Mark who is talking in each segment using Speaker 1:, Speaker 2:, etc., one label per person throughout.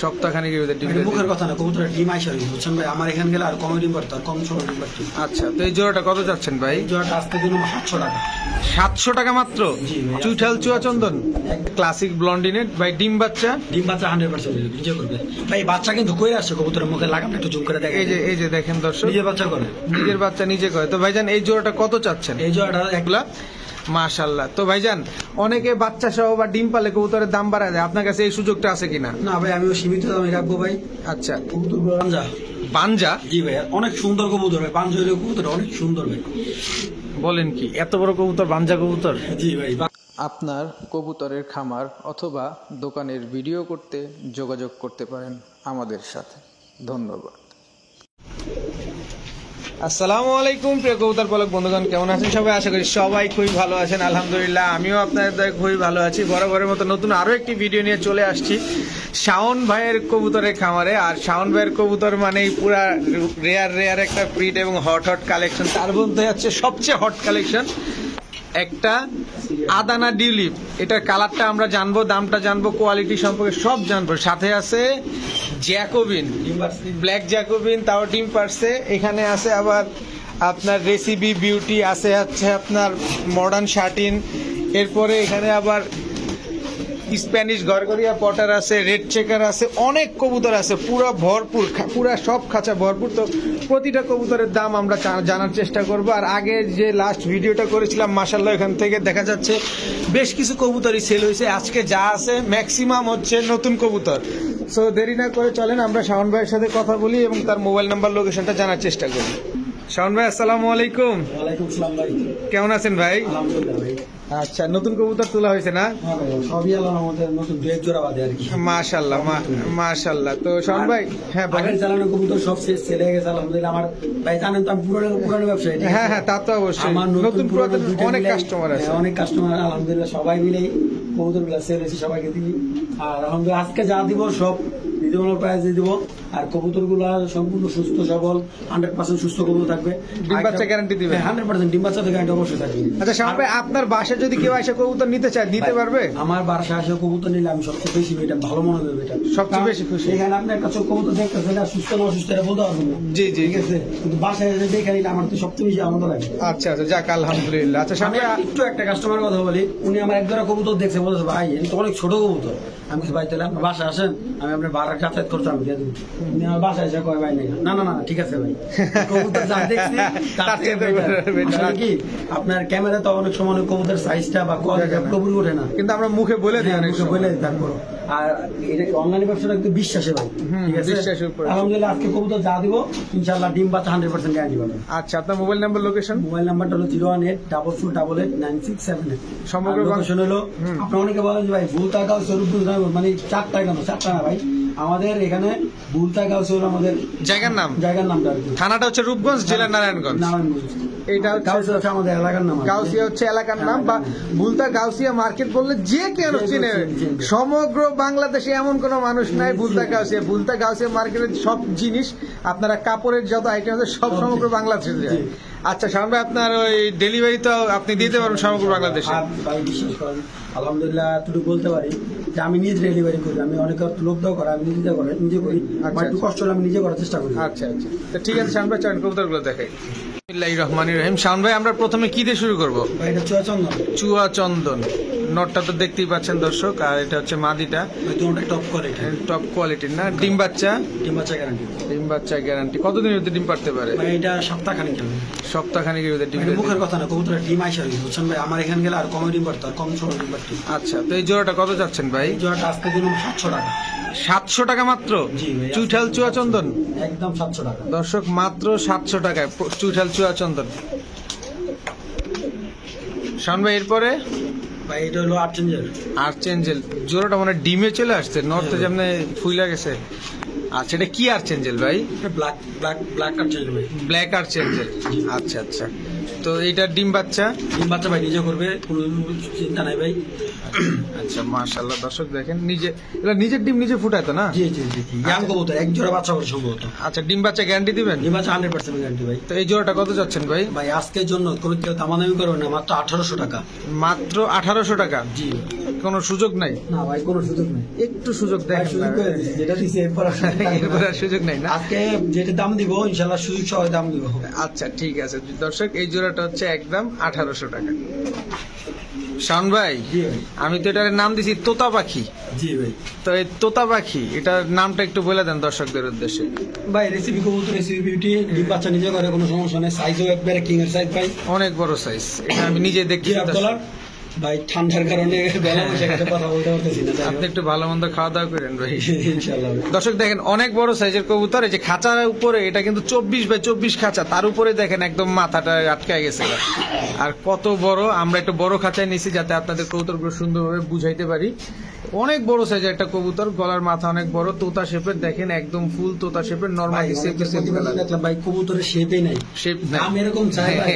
Speaker 1: সপ্তাহখানেকের ভিতরে ডিম
Speaker 2: মুখের কথা না, কবুতরের ডিম আইসা বুঝছেন ভাই। আমার এখানে গেলে আর কমে ডিম পারতো, আর কম সময় ডিম পারতো।
Speaker 1: আচ্ছা, তো এই জোড়াটা কত যাচ্ছেন ভাই?
Speaker 2: এই জোড়াটা আসতে জন্য 700 টাকা।
Speaker 1: 700 টাকা মাত্র?
Speaker 2: জি ভাই।
Speaker 1: চুইঠাল চুয়াচন্দন ক্লাসিক ব্লন্ডিনেট ভাই। ডিম বাচ্চা?
Speaker 2: ডিম বাচ্চা 100% নিজে করবে ভাই। বাচ্চা কিন্তু কই আসছে কবুতরের মুখে লাগামটা একটু জুম করে দেখেন।
Speaker 1: এই যে দেখেন দর্শক,
Speaker 2: নিজে বাচ্চা করে,
Speaker 1: নিজের বাচ্চা নিজে করে। তো ভাইজান এই জোড়াটা কত চাচ্ছেন?
Speaker 2: এই জোড়াটা
Speaker 1: এগুলা মাশাআল্লাহ। তো ভাইজান অনেকে বাচ্চা সহ বা ডিম পালে কবুতরের দাম বাড়ায় দেয়, আপনার কাছে এই সুযোগটা আছে কিনা?
Speaker 2: না ভাই, আমিও সীমিত দামে রাখবো ভাই।
Speaker 1: আচ্ছা,
Speaker 2: কবুতরগুলো বাঞ্জা।
Speaker 1: বাঞ্জা?
Speaker 2: জি ভাই, অনেক সুন্দর কবুতর ভাই। বাঞ্জা হইলে কবুতর অনেক সুন্দর ভাই।
Speaker 1: বলেন কি, এত বড় কবুতর, বাঞ্জা কবুতর?
Speaker 2: জি ভাই।
Speaker 1: আপনার কবুতরের খামার অথবা দোকানের ভিডিও করতে যোগাযোগ করতে পারেন আমাদের সাথে। ধন্যবাদ। আসসালামু আলাইকুম প্রিয় কবুতর পালক বন্ধুগণ, কেমন আছেন সবাই? আশা করি সবাই খুবই ভালো আছেন। আলহামদুলিল্লাহ, আমিও আপনাদের খুবই ভালো আছি। বরাবরের মতো নতুন আরো একটি ভিডিও নিয়ে চলে আসছি শাওন ভাইয়ের কবুতরের খামারে। আর শাওন ভাইয়ের কবুতর মানেই পুরা রেয়ার একটা ব্রিড এবং হট কালেকশন। তার মধ্যে হচ্ছে সবচেয়ে হট কালেকশন একটা আদানা ডিউলিপ। এটার কালারটা আমরা জানবো, দামটা জানবো, কোয়ালিটি সম্পর্কে সব জানবো। সাথে আছে জ্যাকোবিন, ব্ল্যাক জ্যাকোবিন, তাও ডিম পারছে। এখানে আছে আবার আপনার রেসিপি বিউটি, আছে হচ্ছে আপনার মডার্ন শার্টিন। এরপরে এখানে আবার স্প্যানিশ গরগরিয়া পটার আছে, রেড চেকার আছে, অনেক কবুতর আছে, পুরো ভরপুর, পুরা সব খাঁচা ভরপুর। তো প্রতিটা কবুতরের দাম আমরা জানার চেষ্টা করব। আর আগে যে লাস্ট ভিডিওটা করেছিলাম মাশাআল্লাহ, এখান থেকে দেখা যাচ্ছে বেশ কিছু কবুতরই সেল হয়েছে। আজকে যা আছে ম্যাক্সিমাম হচ্ছে নতুন কবুতর। সো দেরি না করে চলেন আমরা শাওন ভাইয়ের সাথে কথা বলি এবং তার মোবাইল নাম্বার, লোকেশনটা জানার চেষ্টা করি। শাওন ভাই আসসালামু আলাইকুম।
Speaker 2: ওয়ালাইকুম আসসালাম ভাই।
Speaker 1: কেমন আছেন ভাই?
Speaker 2: আলহামদুলিল্লাহ ভাই।
Speaker 1: আচ্ছা, নতুন কবুতর তোলা হয়েছে না?
Speaker 2: সবই আল্লাহর রহমতে, নতুন দুই এক জোড়া বাদে আর কি।
Speaker 1: মাশাআল্লাহ মাশাআল্লাহ। তো শাওন ভাই, হ্যাঁ বলেন।
Speaker 2: আগের চালানো কবুতর সব শেষ, ছেড়ে গেছে আলহামদুলিল্লাহ। আমার ভাই জানেন তো আমি পুরানো ব্যবসায়ী।
Speaker 1: হ্যাঁ, তা তো অবশ্যই।
Speaker 2: আমার
Speaker 1: নতুন পুরাতন
Speaker 2: দুইটা
Speaker 1: অনেক
Speaker 2: মিলে,
Speaker 1: কাস্টমার আছে।
Speaker 2: অনেক কাস্টমার আলহামদুলিল্লাহ, সবাই মিলেই কবুতরগুলো সেল হয়েছে, সবাইকে দিই। আর আলহামদুলিল্লাহ আজকে যা দিব সব রিজনেবল প্রাইসে দিব। আর কবুতরগুলো সম্পূর্ণ সুস্থ সবল, 100% সুস্থ কবুতর থাকবে।
Speaker 1: ডিম বাচ্চা গ্যারান্টি দিবেন?
Speaker 2: 100% ডিম বাচ্চা গ্যারান্টি অবশ্যই থাকবে।
Speaker 1: আচ্ছা শাওন ভাই, আপনার বাসায় যদি কেউ এসে কবুতর নিতে চায়, দিতে পারবে?
Speaker 2: আমার বাসায় আসে কবুতর নিলে আমি সবচেয়ে বেশি এটা ভালো মনে হবে। এটা
Speaker 1: সবচেয়ে বেশি খুশি।
Speaker 2: এখানে আপনি একটা চোখ কবুতর দেখতেছেন, এটা সুস্থ না অসুস্থ এটা বলতে পারবেন না।
Speaker 1: জি জি,
Speaker 2: ঠিক আছে, কিন্তু বাসায় এসে দেখে নিলে আমার তো সবচেয়ে বেশি আনন্দ লাগে।
Speaker 1: আচ্ছা যাক আলহামদুলিল্লাহ। আচ্ছা শাওন
Speaker 2: আমি
Speaker 1: ভাই,
Speaker 2: একটু একটা কাস্টমার কথা বলি। উনি আমার এক জোড়া কবুতর দেখছে, বলেছে ভাই এটা তো অনেক ছোট কবুতর। আমি কিছু ভাই তাহলে আপনার বাসায় আসেন, আমি আপনার ভাড়া যাতায়াত করতে আমি দিয়ে দেবো। উনি আমার বাসায় এসে কয় ভাই না ঠিক আছে ভাই, কবুতর যা দেখছি তার থেকে better। আসলে কি আপনার ক্যামেরা তো অনেক সময় অনেক কবুতর সাইজটা বা কোয়ালিটি পুরোপুরি ওঠে না,
Speaker 1: কিন্তু আমরা মুখে বলে দিই অনেক সময়।
Speaker 2: বলে তারপর। আর এটা অনলাইন ব্যবসাটা একটু বিশ্বাসে ভাই, ঠিক আছে।
Speaker 1: বিশ্বাসের উপর।
Speaker 2: আলহামদুলিল্লাহ আজকে কবুতর যা দিব ইনশাআল্লাহ ডিম বাচ্চা 100% গ্যারান্টি পাবেন।
Speaker 1: আচ্ছা, আপনার মোবাইল নাম্বার, লোকেশন?
Speaker 2: মোবাইল নাম্বারটা হলো 018889678।
Speaker 1: সমগ্র
Speaker 2: লোকেশন হলো, আপনি অনেকে বলেন যে ভাই ভুলতাগাঁও স্বরূপগঞ্জ, মানে 4টা কেন? 4টা না ভাই, আমাদের এখানে ভুলতাগাঁও হলো আমাদের
Speaker 1: জায়গার নামটা আর কি। থানাটা হচ্ছে রূপগঞ্জ, জেলা নারায়ণগঞ্জ। এটা হচ্ছে
Speaker 2: আমাদের এলাকার নাম,
Speaker 1: গাউসিয়া হচ্ছে এলাকার নাম। বা ভুলতা গাউসিয়া মার্কেট বললে যে কেন চিনে। সমগ্র বাংলাদেশে এমন কোন মানুষ নাই ভুলতা গাউসিয়া মার্কেটের সব জিনিস, আপনারা কাপড়ের যত আইটেম আছে সব সমগ্র বাংলাদেশে যায়। আচ্ছা শাওন ভাই, আপনার ওই ডেলিভারি তো আপনি দিতে পারবেন সমগ্র বাংলাদেশে?
Speaker 2: বিশেষ করে আলহামদুলিল্লাহ এতটুকু বলতে পারি যে আমি নিজে ডেলিভারি করি। আমি অনেক লোক দাও করে, আমি নিজে করি। একটু কষ্ট হলে আমি নিজে করার চেষ্টা করি।
Speaker 1: আচ্ছা তো ঠিক আছে শাওন ভাই, চয়ন কবুতরগুলো দেখাই। বিসমিল্লাহির রহমানির রহিম। শাওন ভাই, আমরা প্রথমে কি দিয়ে শুরু করবো?
Speaker 2: এটা
Speaker 1: চুয়াচন্দন। নটটা তো দেখতেই পাচ্ছেন দর্শক, আর এটা হচ্ছে মাদিটা। টপ কোয়ালিটির না? ডিম বাচ্চা গ্যারান্টি। কতদিনের ভিতরে ডিম পারতে পারে?
Speaker 2: এটা সপ্তাহখানেকের
Speaker 1: ভিতরে ডিম।
Speaker 2: মুখের কথা না, কবুতরের ডিম আইসা বুঝছেন ভাই। আমার এখানে গেলে আর কমে ডিম পারতো, আর কম সময় ডিম পারতো।
Speaker 1: আচ্ছা, তো এই জোড়াটা কত যাচ্ছেন ভাই?
Speaker 2: জোড়াটা আসতে জন্য 700 টাকা।
Speaker 1: 700 টাকা মাত্র?
Speaker 2: জি ভাই।
Speaker 1: চুইঠাল চুয়াচন্দন
Speaker 2: একদম 700 টাকা
Speaker 1: দর্শক, মাত্র 700 টাকায় চুইঠাল চুয়াচন্দন। শাওন ভাই, এরপরে
Speaker 2: ভাই এটা হলো
Speaker 1: আর্চেঞ্জেল। জোড়াটা মানে ডিমে চলে আসছে, নর্থে যেমন ফুইলা গেছে। আচ্ছা, এটা কি আর্চেঞ্জেল ভাই?
Speaker 2: ব্ল্যাক আর্চেঞ্জেল ভাই।
Speaker 1: Black archangel. আচ্ছা। তো এইটার ডিম বাচ্চা
Speaker 2: ডিম বাচ্চা ভাই নিজে করবে, কোনো চিন্তা নাই ভাই।
Speaker 1: আচ্ছা মাশাআল্লাহ দর্শক দেখেন নিজে এটা নিজের ডিম নিজে ফুটায় তো না?
Speaker 2: জি জি জি জি, ইয়াং কবুতর, এক জোড়া বাচ্চা করে সম্ভবত।
Speaker 1: আচ্ছা ডিম বাচ্চা গ্যারান্টি দিবেন?
Speaker 2: ডিম বাচ্চা 100% গ্যারান্টি ভাই।
Speaker 1: তো এই জোড়াটা কত যাচ্ছেন ভাই?
Speaker 2: ভাই আজকের জন্য কোনো কেউ দামাদামি করবে না, মাত্র 1800 টাকা।
Speaker 1: মাত্র 1800 টাকা?
Speaker 2: জি।
Speaker 1: কোনো সুযোগ নাই?
Speaker 2: না ভাই কোনো সুযোগ নেই।
Speaker 1: একটু সুযোগ
Speaker 2: ভাই
Speaker 1: দেখেন
Speaker 2: সুযোগ
Speaker 1: না।
Speaker 2: করে দিছি, যেটা দিছি এরপর
Speaker 1: এরপর আর সুযোগ নাই না?
Speaker 2: আজকে যেটা দাম দিব ইনশাআল্লাহ সুযোগ সহ দাম দিব।
Speaker 1: আচ্ছা ঠিক আছে দর্শক, এই জোড়াটা হচ্ছে একদম 1800 টাকা। শাওন ভাই
Speaker 2: জি ভাই।
Speaker 1: আমি তো এটার নাম দিছি তোতা পাখি,
Speaker 2: জি ভাই।
Speaker 1: তো এই তোতা পাখি এটার নামটা একটু বলে দেন দর্শকদের উদ্দেশ্যে।
Speaker 2: ভাই রেসিপি কবুতর, রেসিপি বিউটি, ডিম বাচ্চা নিজে করে, কোনো সমস্যা নেই। সাইজও একবারে কিং এর সাইজ ভাই,
Speaker 1: অনেক বড় সাইজ, এটা আমি নিজে দেখছি।
Speaker 2: জিরাফ গলার। ভাই ঠান্ডার কারণে বেলা বসে গেছে, কথা বলতে পারতেছি না।
Speaker 1: আপনি একটু ভালো মন্দ খাওয়া দাওয়া করেন ভাই।
Speaker 2: ইনশাআল্লাহ ভাই।
Speaker 1: দর্শক দেখেন অনেক বড় সাইজের কবুতর, এই যে খাঁচার উপরে এটা কিন্তু 24x24 খাঁচা, তার উপরে দেখেন একদম মাথাটা আটকায় গেছে। আর কত বড়, আমরা একটু বড় খাঁচায় নিছি যাতে আপনাদের কবুতরগুলো সুন্দরভাবে বুঝাইতে পারি। অনেক বড় সাইজের একটা কবুতর, গলার মাথা অনেক বড়, তোতা শেপের দেখেন, একদম ফুল তোতা শেপের,
Speaker 2: ভাই
Speaker 1: নরমালি সেম
Speaker 2: অনেকের প্রতিবেদন দেখলাম ভাই, কবুতরের শেপই নাই,
Speaker 1: শেপ
Speaker 2: আমি এরকম চাই ভাই,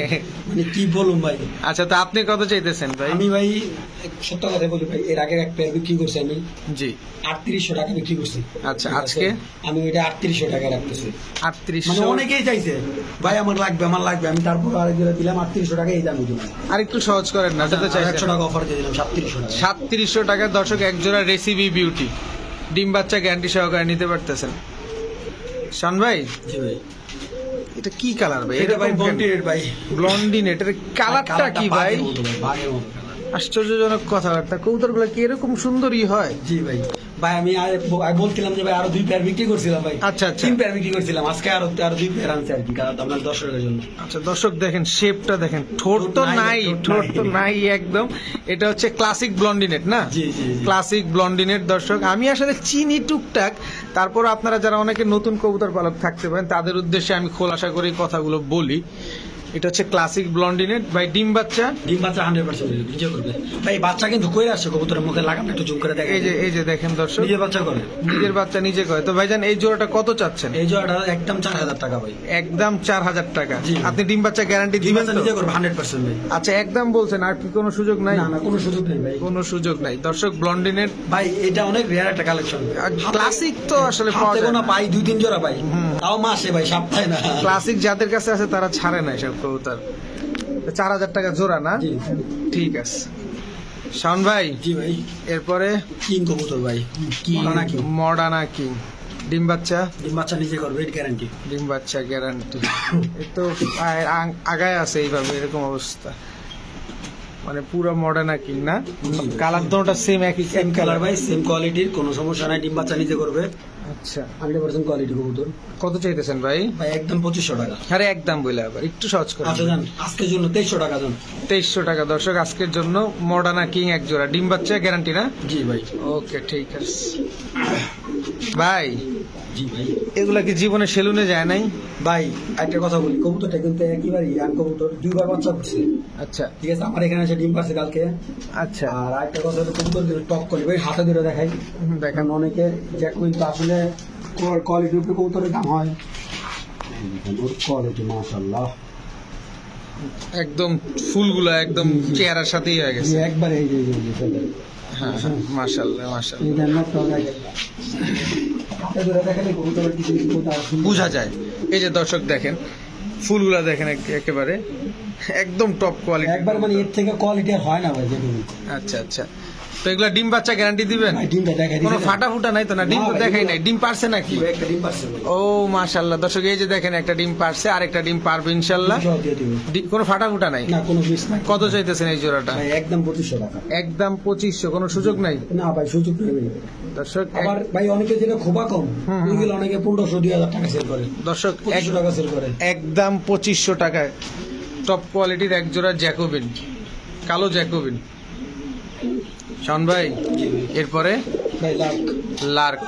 Speaker 2: মানে কি বলুম ভাই।
Speaker 1: আচ্ছা তো আপনি কত চাইতেছেন ভাই?
Speaker 2: আমি ভাই সত্য কথা বলি ভাই, এর আগে এক পেয়ার বিক্রি করছি আমি
Speaker 1: জি
Speaker 2: 3800 টাকা বিক্রি করছি।
Speaker 1: আচ্ছা,
Speaker 2: ঠিক আছে?
Speaker 1: আজকে?
Speaker 2: আমি ওইটা 3800 টাকা রাখতেছি।
Speaker 1: 3800
Speaker 2: মানে অনেকেই চাইছে ভাই আমার লাগবে আমার লাগবে, আমি তারপর আরেক জোড়া দিলাম 3800 টাকা, এই দাম দিলাম।
Speaker 1: আর একটু সহজ করেন না, যেটা
Speaker 2: 100
Speaker 1: চাইছেন।
Speaker 2: টাকা অফার দিয়ে দিলাম 3700 টাকা।
Speaker 1: 3700 টাকা দর্শক, এক জোড়া রেসিপি বিউটি ডিম বাচ্চা গ্যারান্টি সহকারে নিতে পারতেছেন। শান ভাই
Speaker 2: জি ভাই।
Speaker 1: এটা কি কালার ভাই?
Speaker 2: এটা ভাই বন্টি রেড ভাই,
Speaker 1: ব্লন্ডিন, এটার কালারটা কি ভাই?
Speaker 2: বাঘের মতো ভাই, বাঘের মতো কালার।
Speaker 1: আশ্চর্যজনক কথাবার্তা, কবুতরগুলো কি এরকম সুন্দরই হয়?
Speaker 2: জি ভাই। ভাই আমি বলছিলাম যে ভাই আরো 2 পেয়ার বিক্রি করছিলাম ভাই।
Speaker 1: আচ্ছা, আচ্ছা।
Speaker 2: 3 পেয়ার বিক্রি করছিলাম, আজকে আরো 2 পেয়ার আনছি আর কি, কারণ আপনার দর্শকের জন্য।
Speaker 1: আচ্ছা দর্শক দেখেন শেপটা দেখেন, ঠোঁট তো নাই, ঠোঁট তো নাই একদম। এটা হচ্ছে ক্লাসিক ব্লন্ডিনেট না?
Speaker 2: জি জি জি।
Speaker 1: ক্লাসিক ব্লন্ডিনেট দর্শক, আমি আসলে চিনি টুকটাক, তারপর আপনারা যারা অনেকে নতুন কবুতর পালক থাকতে পারেন তাদের উদ্দেশ্যে আমি খোলাসা করে এই কথাগুলো বলি। এটা হচ্ছে ক্লাসিক ব্লন্ডিনেট ভাই। ডিম বাচ্চা?
Speaker 2: ডিম বাচ্চা 100% নিজে করবে ভাই। বাচ্চা কিন্তু কই আসছে কবুতরের মুখে, লাগাম একটু জুম করে দেখেন।
Speaker 1: এই যে দেখেন দর্শক,
Speaker 2: নিজে বাচ্চা করে,
Speaker 1: নিজের বাচ্চা নিজে করে। তো ভাইজান এই জোড়াটা কত চাচ্ছেন?
Speaker 2: এই জোড়াটা একদম 4000 টাকা ভাই।
Speaker 1: একদম 4000 টাকা।
Speaker 2: জি।
Speaker 1: আপনি ডিম বাচ্চা গ্যারান্টি
Speaker 2: ডিম
Speaker 1: দিবেন
Speaker 2: বাচ্চা
Speaker 1: তো?
Speaker 2: নিজে করবে 100% ভাই।
Speaker 1: আচ্ছা একদম বলছেন, আর কি কোনো সুযোগ নাই?
Speaker 2: না না কোনো সুযোগ নেই ভাই।
Speaker 1: কোনো সুযোগ নাই দর্শক। ব্লন্ডিনেট
Speaker 2: ভাই এটা অনেক রেয়ার একটা কালেকশন,
Speaker 1: ক্লাসিক তো আসলে পাওয়া
Speaker 2: হাতে
Speaker 1: যায়
Speaker 2: গোনা
Speaker 1: না।
Speaker 2: পাই 2-3 জোড়া ভাই, তাও মাসে ভাই, সপ্তাহে না।
Speaker 1: ক্লাসিক যাদের কাছে আছে তারা ছাড়ে না এসব কবুতর। 4000 টাকা জোড়া না?
Speaker 2: জি
Speaker 1: ঠিক আছে শাওন ভাই।
Speaker 2: জি ভাই।
Speaker 1: এরপরে
Speaker 2: কিং কবুতর ভাই, কি না কি
Speaker 1: মডার্না কিং ডিম বাচ্চা?
Speaker 2: ডিম বাচ্চা নিজে করবে, এটা গ্যারান্টি।
Speaker 1: ডিম বাচ্চা গ্যারান্টি। এই তো আগায় আছে এইভাবে, এরকম অবস্থা, মানে পুরো মডার্না কিং না? কালার দুটোটা সেম, একই
Speaker 2: সেম কালার ভাই, সেম কোয়ালিটির, কোনো সমস্যা নাই। ডিম বাচ্চা নিজে করবে,
Speaker 1: আচ্ছা
Speaker 2: 100% কোয়ালিটি কবুতর।
Speaker 1: কত চাইতেছেন ভাই?
Speaker 2: ভাই একদম 2500 টাকা।
Speaker 1: আরে একদম বলে আবার একটু সহজ করে।
Speaker 2: আচ্ছা জান, আজকের জন্য 2300 টাকা জান।
Speaker 1: 2300 টাকা দর্শক আজকের জন্য মডার্না কিং এক জোড়া ডিম বাচ্চা গ্যারান্টি না?
Speaker 2: জি ভাই।
Speaker 1: ওকে ঠিক আছে ভাই।
Speaker 2: জি ভাই।
Speaker 1: এগুলা কি জীবনে সেলুনে যায় নাই?
Speaker 2: ভাই একটা কথা বলি, কবুতরটা কিন্তু একেবারে ইয়াং কবুতর, 2 বার বাচ্চা করছে।
Speaker 1: আচ্ছা
Speaker 2: ঠিক আছে, আমার এখানে এসে ডিম পারছে কালকে।
Speaker 1: আচ্ছা
Speaker 2: আর একটা কথা হলো কবুতর টপ করে ভাই, হাতে ধরে দেখাই।
Speaker 1: দেখেন
Speaker 2: কারণ অনেকে যে কিন্তু আসলে কোয়ালিটির উপরে কবুতরের দাম হয়। ওর কোয়ালিটি মাশাআল্লাহ
Speaker 1: একদম ফুলগুলা একদম চেহারার সাথেই হয়ে গেছে।
Speaker 2: একবারে এই যে
Speaker 1: হ্যাঁ মাশাআল্লাহ মাশাআল্লাহ,
Speaker 2: এই জন্য তো হাতে ধরে দেখালে কবুতরের কিছু
Speaker 1: বোঝা যায়। এই যে দর্শক দেখেন ফুলগুলা দেখেন একেবারে একদম টপ কোয়ালিটি।
Speaker 2: একবার মানে এর থেকে কোয়ালিটি আর হয় না ভাই যেটুকু।
Speaker 1: আচ্ছা আচ্ছা, তো এগুলা ডিম বাচ্চা গ্যারান্টি দিবেন?
Speaker 2: ভাই ডিমটা দেখাই
Speaker 1: কোনো ফাটা ফুটা নাই তো না? ডিম
Speaker 2: না
Speaker 1: তো
Speaker 2: ভাই,
Speaker 1: দেখাই
Speaker 2: এগুলো-
Speaker 1: নাই, ডিম পারছে নাকি?
Speaker 2: একটা ডিম পারছে ভাই।
Speaker 1: ও মাশাআল্লাহ দর্শক, এই যে দেখেন একটা ডিম পারছে, আরেকটা ডিম পারবে ইনশাআল্লাহ।
Speaker 2: সব দিয়ে দিবো।
Speaker 1: কোনো ফাটা ফুটা নাই?
Speaker 2: না কোনো মিস নাই।
Speaker 1: কত চাইতেছেন এই জোড়াটা?
Speaker 2: ভাই একদম 2500 টাকা।
Speaker 1: একদম 2500, কোনো সুযোগ নাই
Speaker 2: না ভাই সুযোগ নেই ভাই।
Speaker 1: দর্শক।
Speaker 2: আবার ভাই অনেকে যেটা খোবা কম, ওইগুলো অনেকে 1500-2000 টাকা সেল করে,
Speaker 1: দর্শক
Speaker 2: 2500 টাকা সেল করে।
Speaker 1: একদম 2500 টাকায় টপ কোয়ালিটির এক জোড়া জ্যাকোবিন, কালো জ্যাকোবিন। শাওন ভাই এরপরে
Speaker 2: ভাই
Speaker 1: লার্ক।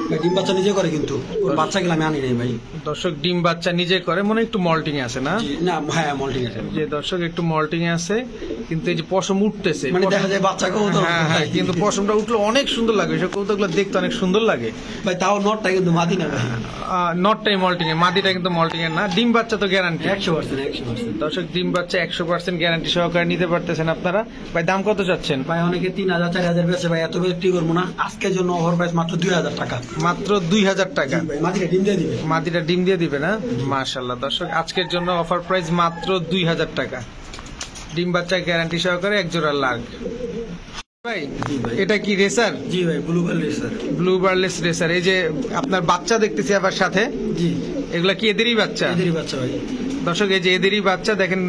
Speaker 2: ভাই ডিম বাচ্চা নিজে করে, কিন্তু ওর বাচ্চা গুলো আমি আনি নাই ভাই।
Speaker 1: দর্শক ডিম বাচ্চা নিজে করে, মনে হয় একটু মল্টিং আছে না?
Speaker 2: জি, না হ্যাঁ মল্টিং আছে।
Speaker 1: যে দর্শক একটু মল্টিং আছে, কিন্তু এই যে পশম উঠতেছে,
Speaker 2: মানে দেখা যায় বাচ্চা কবুতর।
Speaker 1: হ্যাঁ হ্যাঁ, কিন্তু পশমটা উঠলে অনেক সুন্দর লাগে, সব কবুতরগুলো দেখতে অনেক সুন্দর লাগে
Speaker 2: ভাই। তাও নটটা কিন্তু মাদি না ভাই,
Speaker 1: নটটাই মল্টিং এর, মাদিটা কিন্তু মল্টিং এর না। ডিম বাচ্চা তো গ্যারান্টি
Speaker 2: 100%।
Speaker 1: দর্শক ডিম বাচ্চা 100% গ্যারান্টি সহকারে নিতে পারতেছেন আপনারা। ভাই দাম কত চাচ্ছেন?
Speaker 2: ভাই অনেকে 3000 4000 বেচে ভাই, এত বিক্রি করবো না আজকের জন্য। ওভার প্রাইস মাত্র 2000 টাকা।
Speaker 1: মাত্র 2000 টাকা।
Speaker 2: ভাই মাদিটা ডিম দিয়ে দিবে।
Speaker 1: মাদিটা ডিম দিয়ে দিবে না? মাশাআল্লাহ দর্শক, আজকের জন্য অফার প্রাইস মাত্র 2000 টাকা, ডিম বাচ্চা গ্যারান্টি সহকারে এক জোড়া লার্ক। ভাই এটা কি রেসার?
Speaker 2: জি ভাই, ব্লু বার্লেস রেসার।
Speaker 1: Blue বার্লেস racer. এই যে আপনার বাচ্চা দেখতেছি আবার সাথে,
Speaker 2: জি
Speaker 1: এগুলা কি এদেরই বাচ্চা?
Speaker 2: এদেরই বাচ্চা ভাই।
Speaker 1: দর্শক এই যে এদেরই বাচ্চা, দেখেন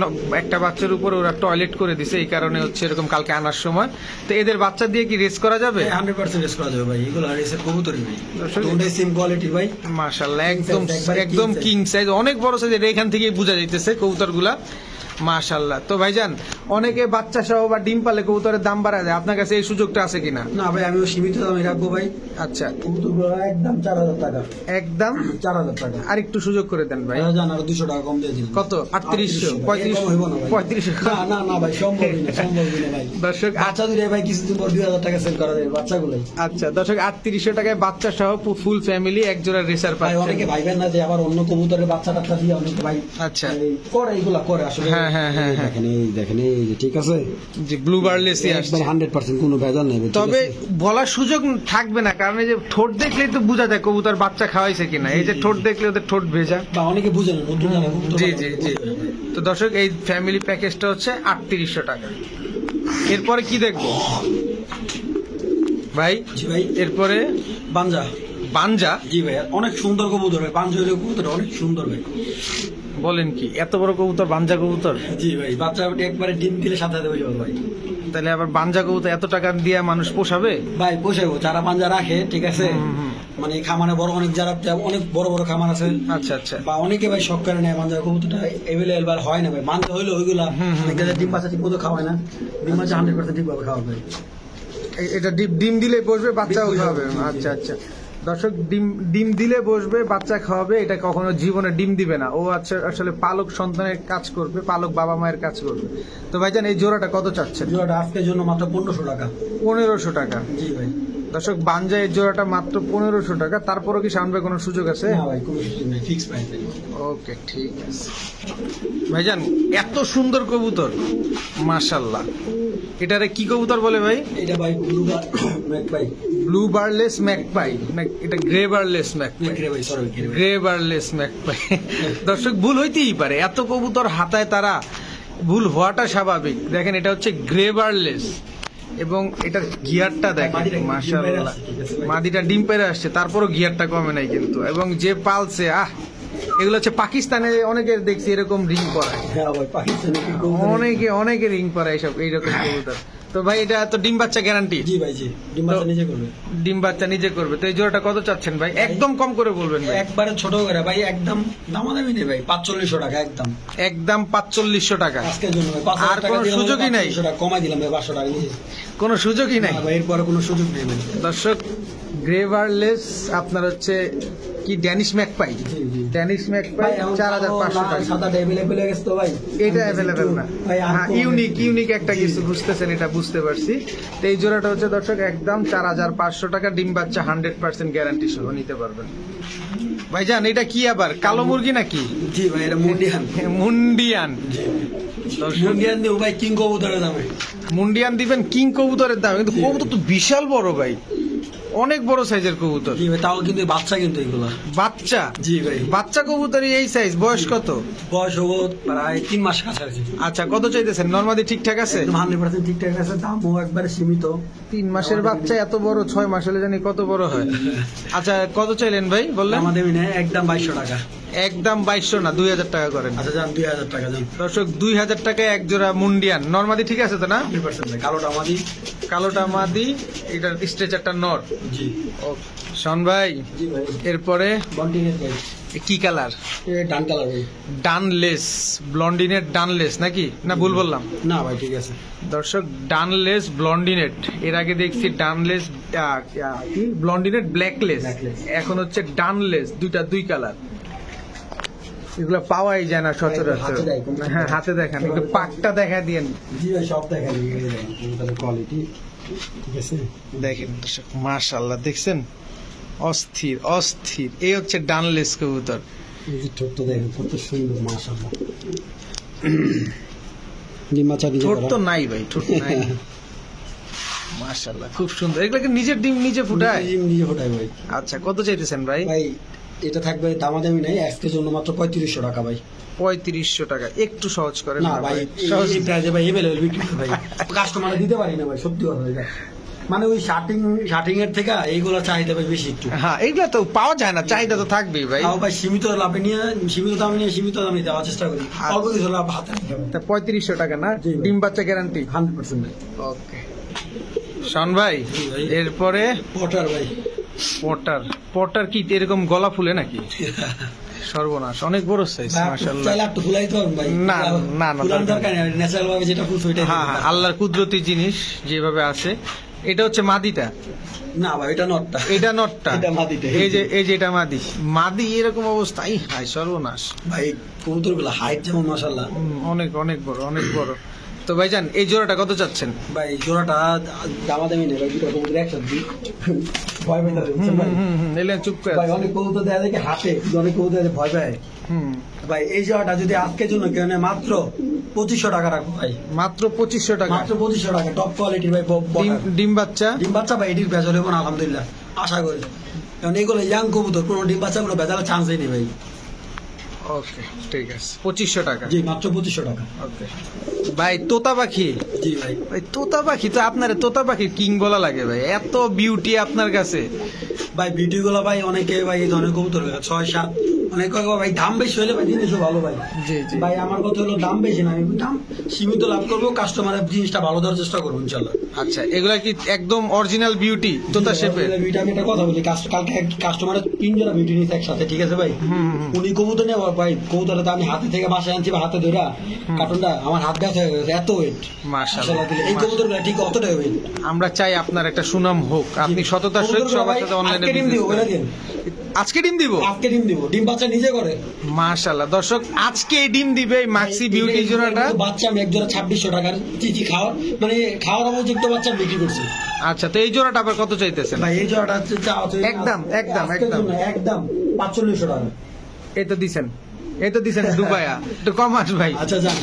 Speaker 1: একটা বাচ্চার উপর ওরা টয়লেট করে দিছে, এই কারণে হচ্ছে এরকম কালকে আনার সময়। তো এদের বাচ্চা দিয়ে কি রেস করা যাবে?
Speaker 2: 100% রেস করা যাবে ভাই, এগুলো রেসের কবুতরই ভাই।
Speaker 1: দর্শক
Speaker 2: দুটোই সেম কোয়ালিটি ভাই।
Speaker 1: মাশাআল্লাহ, একদম
Speaker 2: একবারে
Speaker 1: একদম
Speaker 2: king size।
Speaker 1: কিং সাইজ, অনেক বড় সাইজ। এটা এখান থেকেই বোঝা যাইতেছে কবুতরগুলা। মাশাআল্লাহ। তো ভাইজান, অনেকে বাচ্চা সহ বা ডিম পালে কবুতরের দাম বাড়া যায়, আপনার কাছে এই সুযোগটা আছে কিনা?
Speaker 2: না ভাই, আমিও সীমিত দামে রাখবো ভাই।
Speaker 1: আচ্ছা,
Speaker 2: কবুতরগুলো একদম 4000 টাকা।
Speaker 1: একদম
Speaker 2: 4000 টাকা।
Speaker 1: আর একটু সুযোগ করে দেন ভাই।
Speaker 2: জান আর 200 টাকা কম দিয়ে দিন।
Speaker 1: কত? 3800
Speaker 2: কম হইব না ভাই।
Speaker 1: 3500?
Speaker 2: না ভাই, সম্ভবই না ভাই।
Speaker 1: দর্শক
Speaker 2: বাচ্চা দুটো ভাই কিছুদিন পর 2000 টাকা সেল করা যাবে বাচ্চাগুলোই।
Speaker 1: আচ্ছা দর্শক, 3800 টাকায় বাচ্চা সহ ফুল ফ্যামিলি এক জোড়া রেসার
Speaker 2: ভাই
Speaker 1: পাচ্ছেন।
Speaker 2: অনেকে ভাইবেন না যে আবার অন্য কবুতরের বাচ্চা টাচ্চা দিয়ে অনেকে ভাই
Speaker 1: আচ্ছা
Speaker 2: করে, এগুলা করে আসলে।
Speaker 1: হ্যাঁ হ্যাঁ হ্যাঁ হ্যাঁ,
Speaker 2: দেখেন এই যে ঠিক আছে,
Speaker 1: জি ব্লু বার্লেসই আসছে।
Speaker 2: 100% কোনো ভেজাল নেই।
Speaker 1: তবে বলার সুযোগ থাকবে না, কারণ এই যে ঠোঁট দেখলেই তো বোঝা যায় কবুতর বাচ্চা খাওয়াইছে কিনা। এই যে ঠোঁট দেখলে ওদের ঠোঁট ভেজা।
Speaker 2: বা অনেকে বুঝে না, নতুন জানে কবুতর।
Speaker 1: জি জি জি। তো দর্শক, এই ফ্যামিলি প্যাকেজটা হচ্ছে 3800 টাকা। এরপরে কি দেখবো ভাই?
Speaker 2: জি ভাই,
Speaker 1: এরপরে
Speaker 2: বাঞ্জা।
Speaker 1: বাঞ্জা?
Speaker 2: জি ভাই, অনেক সুন্দর কবুতর ভাই। বাঞ্জা হইলে কবুতর অনেক সুন্দর ভাই।
Speaker 1: বলেন কি, এত বড় কবুতর বাঞ্জা কবুতর?
Speaker 2: জি ভাই, বাচ্চা একবারে ডিম দিলে সাথে সাথে হয়ে যাবে ভাই।
Speaker 1: তাহলে আবার বাঞ্জা কবুতর এত টাকা দিয়ে মানুষ পোষাবে?
Speaker 2: ভাই পোষাবো, যারা পাঞ্জা রাখে ঠিক আছে, মানে খামারে বড় অনেক, যারা অনেক বড় বড় খামার আছে।
Speaker 1: আচ্ছা আচ্ছা।
Speaker 2: বা অনেকে ভাই শখ করে নেয় মাঞ্জা কবুতরটা এভেলেবল হয় না ভাই। মানতে হইলে ওইগুলা অনেক জায়গায় ডিম বাচ্চা ঠিক মতো খাওয়ায় না। ডিম বাচ্চা 100% ঠিকভাবে খাওয়াবে ভাই।
Speaker 1: এটা ডিম দিলে বসবে, বাচ্চাও খাওয়াবে? আচ্ছা আচ্ছা। দর্শক, ডিম দিলে বসবে, বাচ্চা খাওয়াবে, এটা কখনো জীবনে ডিম দিবে না। ও আচ্ছা, আসলে পালক সন্তানের কাজ করবে, পালক বাবা মায়ের কাজ করবে। তো ভাইজান, এই জোড়াটা কত চাচ্ছেন?
Speaker 2: জোড়াটা আজকের জন্য মাত্র 1500 টাকা।
Speaker 1: 1500 টাকা?
Speaker 2: জি ভাই।
Speaker 1: দর্শক, বাঞ্জা এই জোড়াটা মাত্র 1500 টাকা। তারপরও কি সামনে কোনো সুযোগ আছে?
Speaker 2: না ভাই, কোনো সুযোগ নেই, ফিক্স প্রাইস।
Speaker 1: ওকে, ঠিক আছে ভাইজান। এত সুন্দর কবুতর, মাশাআল্লাহ। এটারে কি কবুতর বলে ভাই?
Speaker 2: এটা ভাই ব্লু ম্যাকপাই।
Speaker 1: ব্লু বার্লেস ম্যাকপাই না, এটা গ্রে বার্লেস ম্যাকপাই?
Speaker 2: ভাই সরি,
Speaker 1: গ্রে বার্লেস ম্যাকপাই। দর্শক, ভুল হইতেই পারে, এত কবুতর হাতায় তারা, ভুল হওয়াটা স্বাভাবিক। দেখেন, এটা হচ্ছে গ্রে বার্লেস, এবং এটার গিয়ারটা দেখেন, মাশাআল্লাহ। মাদিটা ডিম পেরে আসছে, তারপরও গিয়ারটা কমে নাই কিন্তু। এবং যে পালছে, এগুলো হচ্ছে পাকিস্তানে অনেকে দেখছি এরকম রিং পরায়।
Speaker 2: হ্যাঁ ভাই, পাকিস্তানি
Speaker 1: অনেকে রিং পরায় এইরকম কবুতর। তো ভাই, এটা তো ডিম বাচ্চা গ্যারান্টি?
Speaker 2: জি ভাই, জি ডিম বাচ্চা নিজে করবে।
Speaker 1: ডিম বাচ্চা নিজে করবে। তো এই জোড়াটা কত চাচ্ছেন ভাই? একদম কম করে বলবেন ভাই।
Speaker 2: একবারে ছোট করে ভাই, একদম দামাদামি নেই ভাই, 4500 টাকা একদম।
Speaker 1: একদম 4500 টাকা
Speaker 2: আজকের জন্য ভাই।
Speaker 1: আর কোনো সুযোগই নাই?
Speaker 2: কমাই দিলাম ভাই 500 টাকা নিয়ে।
Speaker 1: কোনো সুযোগই নাই
Speaker 2: ভাই, এরপরে কোনো সুযোগ নেই ভাই।
Speaker 1: দর্শক, গ্রে বার্লেস আপনার হচ্ছে কি ড্যানিশ ম্যাকপাই? ড্যানিশ ম্যাকপাই 4500 টাকা।
Speaker 2: সাদা অ্যাভেলেবল হয়ে গেছে তো ভাই।
Speaker 1: এটা অ্যাভেলেবেল না
Speaker 2: ভাই,
Speaker 1: হ্যাঁ, ইউনিক একটা কিছু বুঝতেছেন, এটা বুঝতে পারছি। তো এই জোড়াটা হচ্ছে দর্শক একদম 4500 টাকা, ডিম বাচ্চা 100% গ্যারান্টি সহ নিতে পারবেন। ভাইজান, এটা কি আবার কালো মুরগি নাকি?
Speaker 2: জি ভাই, এটা মুন্ডিয়ান।
Speaker 1: মুন্ডিয়ান?
Speaker 2: মুন্ডিয়ান দিয়ে ভাই কিং কবুতরের দামে।
Speaker 1: মুন্ডিয়ান দিবেন কিং কবুতরের দাম, কিন্তু কবুতর তো বিশাল বড় ভাই, অনেক বড় সাইজের কবুতর।
Speaker 2: জি ভাই, তাও কিন্তু বাচ্চা, কিন্তু এগুলো
Speaker 1: বাচ্চা?
Speaker 2: জি ভাই,
Speaker 1: বাচ্চা কবুতরই এই সাইজ। বয়স কত?
Speaker 2: বয়স হবো প্রায় 3 মাস কাছাকাছি।
Speaker 1: আচ্ছা, কত চাইতেছেন? নরমালি ঠিকঠাক আছে?
Speaker 2: একদম 100% ঠিকঠাক আছে, দামও একবারে সীমিত।
Speaker 1: 3 মাসের বাচ্চা এত বড়, 6 মাস হলে জানি কত বড় হয়। আচ্ছা, কত চাইলেন ভাই বললেন?
Speaker 2: আমাদের একদম 2200 টাকা।
Speaker 1: একদম 2200 না, 2000 টাকা করেন।
Speaker 2: আচ্ছা যান, 2000 টাকা যান।
Speaker 1: দর্শক, 2000 টাকায় এক জোড়া মুন্ডিয়ান। নরমালি ঠিক আছে তো না?
Speaker 2: 100% ভাই। কালোটা আমাদি।
Speaker 1: কালোটা মাদি, এটার স্ট্রেচারটা নর।
Speaker 2: জি।
Speaker 1: শোন ভাই,
Speaker 2: জি ভাই।
Speaker 1: এরপরে
Speaker 2: বন্টিংয়ের ভাই।
Speaker 1: কি কালার?
Speaker 2: ডান কালার ভাই।
Speaker 1: ডানলেস, ব্লন্ডিনেট ডানলেস নাকি, না ভুল বললাম?
Speaker 2: না ভাই ঠিক আছে।
Speaker 1: দর্শক ডানলেস ব্লন্ডিনেট, এর আগে দেখছি ডানলেস কি ব্লন্ডিনেট ব্ল্যাকলেস,
Speaker 2: Blackless।
Speaker 1: এখন হচ্ছে ডানলেস, দুই কালার। এগুলো পাওয়াই যায় না সচরাচর।
Speaker 2: হাতে দেয়, কোনটা?
Speaker 1: হ্যাঁ হাতে দেখেন, একটু পাকটা দেখা দিয়েন।
Speaker 2: জি ভাই সব দেখা যায়, কবুতরের কোয়ালিটি ঠিক আছে।
Speaker 1: দেখেন দর্শক, মাশাআল্লাহ দেখছেন, অস্থির অস্থির। এই হচ্ছে ডানলেস কবুতর।
Speaker 2: এই যে ঠোঁটটা দেখেন কত সুন্দর, মাশাআল্লাহ। ডিম্বাচা দিয়ে
Speaker 1: ঠোঁট তো নাই ভাই, ঠোঁট নাই। মাশাআল্লাহ খুব সুন্দর। এগুলোকে নিজের ডিম নিজে ফুটায়?
Speaker 2: নিজে ফোটায় ভাই।
Speaker 1: আচ্ছা, কত চাইতেছেন ভাই?
Speaker 2: ভাই এটা থাকবে দামাদামি নাই, আজকের জন্য মাত্র 3500 টাকা ভাই।
Speaker 1: 3500 টাকা, একটু সহজ করেন
Speaker 2: না
Speaker 1: না
Speaker 2: ভাই,
Speaker 1: সহজ।
Speaker 2: এই প্রাইজে ভাই এভেলেবল বিক্রি করে ভাই, কাস্টমারে দিতে পারি না ভাই, সত্যি কথা ভাই। মানে ওই শার্টিং এর থেকে এইগুলো চাহিদা ভাই বেশি একটু।
Speaker 1: হ্যাঁ এগুলা তো পাওয়া যায় না, চাহিদা তো থাকবেই ভাই।
Speaker 2: তাও ভাই সীমিত লাভে নিয়ে, সীমিত দামে নিয়ে সীমিত দামে দেওয়ার চেষ্টা করি, অল্প কিছু লাভ হাতে রাখতে হবে।
Speaker 1: তা 3500 টাকা না?
Speaker 2: জি ভাই।
Speaker 1: ডিম বাচ্চা গ্যারান্টি?
Speaker 2: 100% ভাই।
Speaker 1: ওকে শোন ভাই,
Speaker 2: জি ভাই।
Speaker 1: এরপরে
Speaker 2: পটার ভাই।
Speaker 1: পটার কি এরকম গলা ফুলে নাকি? সর্বনাশ, অনেক বড় সাইজ
Speaker 2: ভাই, আপনি
Speaker 1: মাশাআল্লাহ।
Speaker 2: চাইলে একটু ফুলাইতে পারবেন ভাই।
Speaker 1: না, না, না,
Speaker 2: ফুলানোর
Speaker 1: দরকার
Speaker 2: দরকার নেই, ন্যাচারাল ভাবে যেটা ফুলছে ওইটাই
Speaker 1: হ্যাঁ হ্যাঁ,
Speaker 2: দিবেন।
Speaker 1: আল্লাহর কুদরতি জিনিস যেভাবে আছে। এটা হচ্ছে মাদিটা,
Speaker 2: না ভাই এটা নটটা।
Speaker 1: এটা নটটা,
Speaker 2: এটা মাদিটা।
Speaker 1: এই যে এটা মাদি। মাদি এরকম অবস্থা, হাই সর্বনাশ।
Speaker 2: ভাই কবুতরগুলো হাইট যেমন মাশাআল্লাহ।
Speaker 1: অনেক অনেক বড়, অনেক বড়। তো ভাইজান এই জোড়াটা কত চাচ্ছেন?
Speaker 2: ভাই জোড়াটা দামাদামি নেই ভাই, দুটো কবুতর একসাথে দিই। ভয় পেয়ে যাবে, বুঝছেন ভাই?
Speaker 1: এলেন চুপ করে
Speaker 2: ভাই অনেক কবুতর দেয়া দেখে হাতে, অনেক কবুতর দেখে ভয় পায়।
Speaker 1: হুম,
Speaker 2: ভাই এই জোড়াটা যদি আজকের জন্য কেউ নেয় মাত্র 2500 টাকা রাখবো ভাই।
Speaker 1: মাত্র 2500 টাকা।
Speaker 2: মাত্র 2500 টাকা, টপ কোয়ালিটির ভাই।
Speaker 1: ডিম বাচ্চা?
Speaker 2: ডিম বাচ্চা ভাই এটির বেজাল হবে না আলহামদুলিল্লাহ, আশা করি। কারণ এগুলো ইয়াং কবুতর, কোনো ডিম বাচ্চা গুলো বেজালের চান্সই নেই ভাই।
Speaker 1: ওকে ঠিক আছে, 2500 টাকা।
Speaker 2: জি মাত্র 2500 টাকা।
Speaker 1: ওকে ভাই, তোতা পাখি।
Speaker 2: জি ভাই।
Speaker 1: ভাই তোতা পাখি তো আপনার, তোতা পাখির কিং বলা লাগে ভাই, এত বিউটি আপনার কাছে।
Speaker 2: ভাই ভিডিও গুলো ভাই অনেকে ভাই এই ধরনের কবুতর 6-7, অনেক ভাই দাম বেশি হলে ভাই জিনিসও ভালো ভাই।
Speaker 1: জি জি
Speaker 2: ভাই আমার কথা হলো দাম বেশি না, আমি দাম সীমিত লাভ করবো, কাস্টমারের জিনিসটা ভালো দেওয়ার চেষ্টা করবো ইনশাল্লাহ।
Speaker 1: আচ্ছা, এগুলা কি একদম অরিজিনাল বিউটি তোতা শেপের?
Speaker 2: আমি একটা কথা বলি, কালকে কাস্টমারের 3 জোড়া বিউটি নিয়েছে একসাথে, ঠিক আছে ভাই? উনি কবুতর নেওয়ার ভাই, কবুতরটা আমি হাতে থেকে বাসায় আনছি বা হাতে ধরা কার্টুনটা আমার হাত ব্যথা হয়ে গেছে, এত ওয়েট।
Speaker 1: মাশাআল্লাহ।
Speaker 2: এই কবুতরগুলো ঠিক অতটাই ওয়েট।
Speaker 1: আমরা চাই আপনার একটা সুনাম হোক, আপনি সততার সহিত সবার সাথে অনলাইনে বিজনেস করেন। আজকে ডিম দিব?
Speaker 2: আজকে ডিম দিব, ডিম বাচ্চা নিজে করে।
Speaker 1: মাশাআল্লাহ দর্শক, আজকে এই ডিম দিবে এই মাক্সি বিউটি জোড়াটা।
Speaker 2: বাচ্চা আমি এক জোড়া 2600 টাকার চিচি খাওয়ার, মানে খাওয়ার উপযুক্ত বাচ্চা বিক্রি করছি।
Speaker 1: আচ্ছা, তো এই জোড়াটা আবার কত চাইতেছেন?
Speaker 2: ভাই এই জোড়াটা হচ্ছে
Speaker 1: একদম
Speaker 2: 4500 টাকা।
Speaker 1: এই তো দিছেন ডুবাইয়া, একটু কম আস ভাই।
Speaker 2: আচ্ছা যান,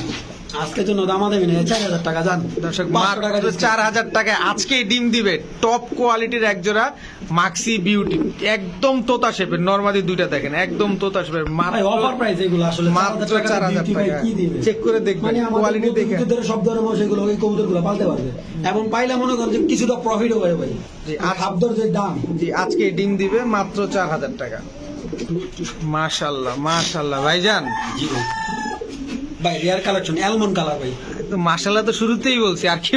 Speaker 2: আজকের জন্য দামা দেবেন 4000 টাকা, যান
Speaker 1: দর্শক
Speaker 2: 500 টাকা
Speaker 1: মাত্র 4000 টাকায় আজকে ডিম দিবে টপ কোয়ালিটির এক জোড়া মাক্সি বিউটি, একদম তোতা শেপের। নরমালি দুইটা দেখেন, একদম তোতা শেপের।
Speaker 2: ভাই অফার প্রাইস এগুলো আসলে
Speaker 1: মাত্র 4000 টাকা।
Speaker 2: কি দিবে
Speaker 1: চেক করে দেখবেন
Speaker 2: মানে
Speaker 1: কোয়ালিটি দেখে।
Speaker 2: কবুতরের সব ধরনের মানুষ এগুলো ওই কবুতরগুলো পালতে পারবে, এবং পাইলে মনে করেন যে কিছুটা প্রফিট হবে ভাই।
Speaker 1: জি,
Speaker 2: খাদ্যর যে দাম,
Speaker 1: জি আজকে ডিম দিবে মাত্র 4000 টাকা। মাশাআল্লাহ মাশাআল্লাহ ভাইজান।
Speaker 2: জি ভাই। ভাই রিয়ার কালেকশন অ্যালমন্ড কালার ভাই।
Speaker 1: তো মাশাআল্লাহ তো শুরুতেই বলছি, আর কি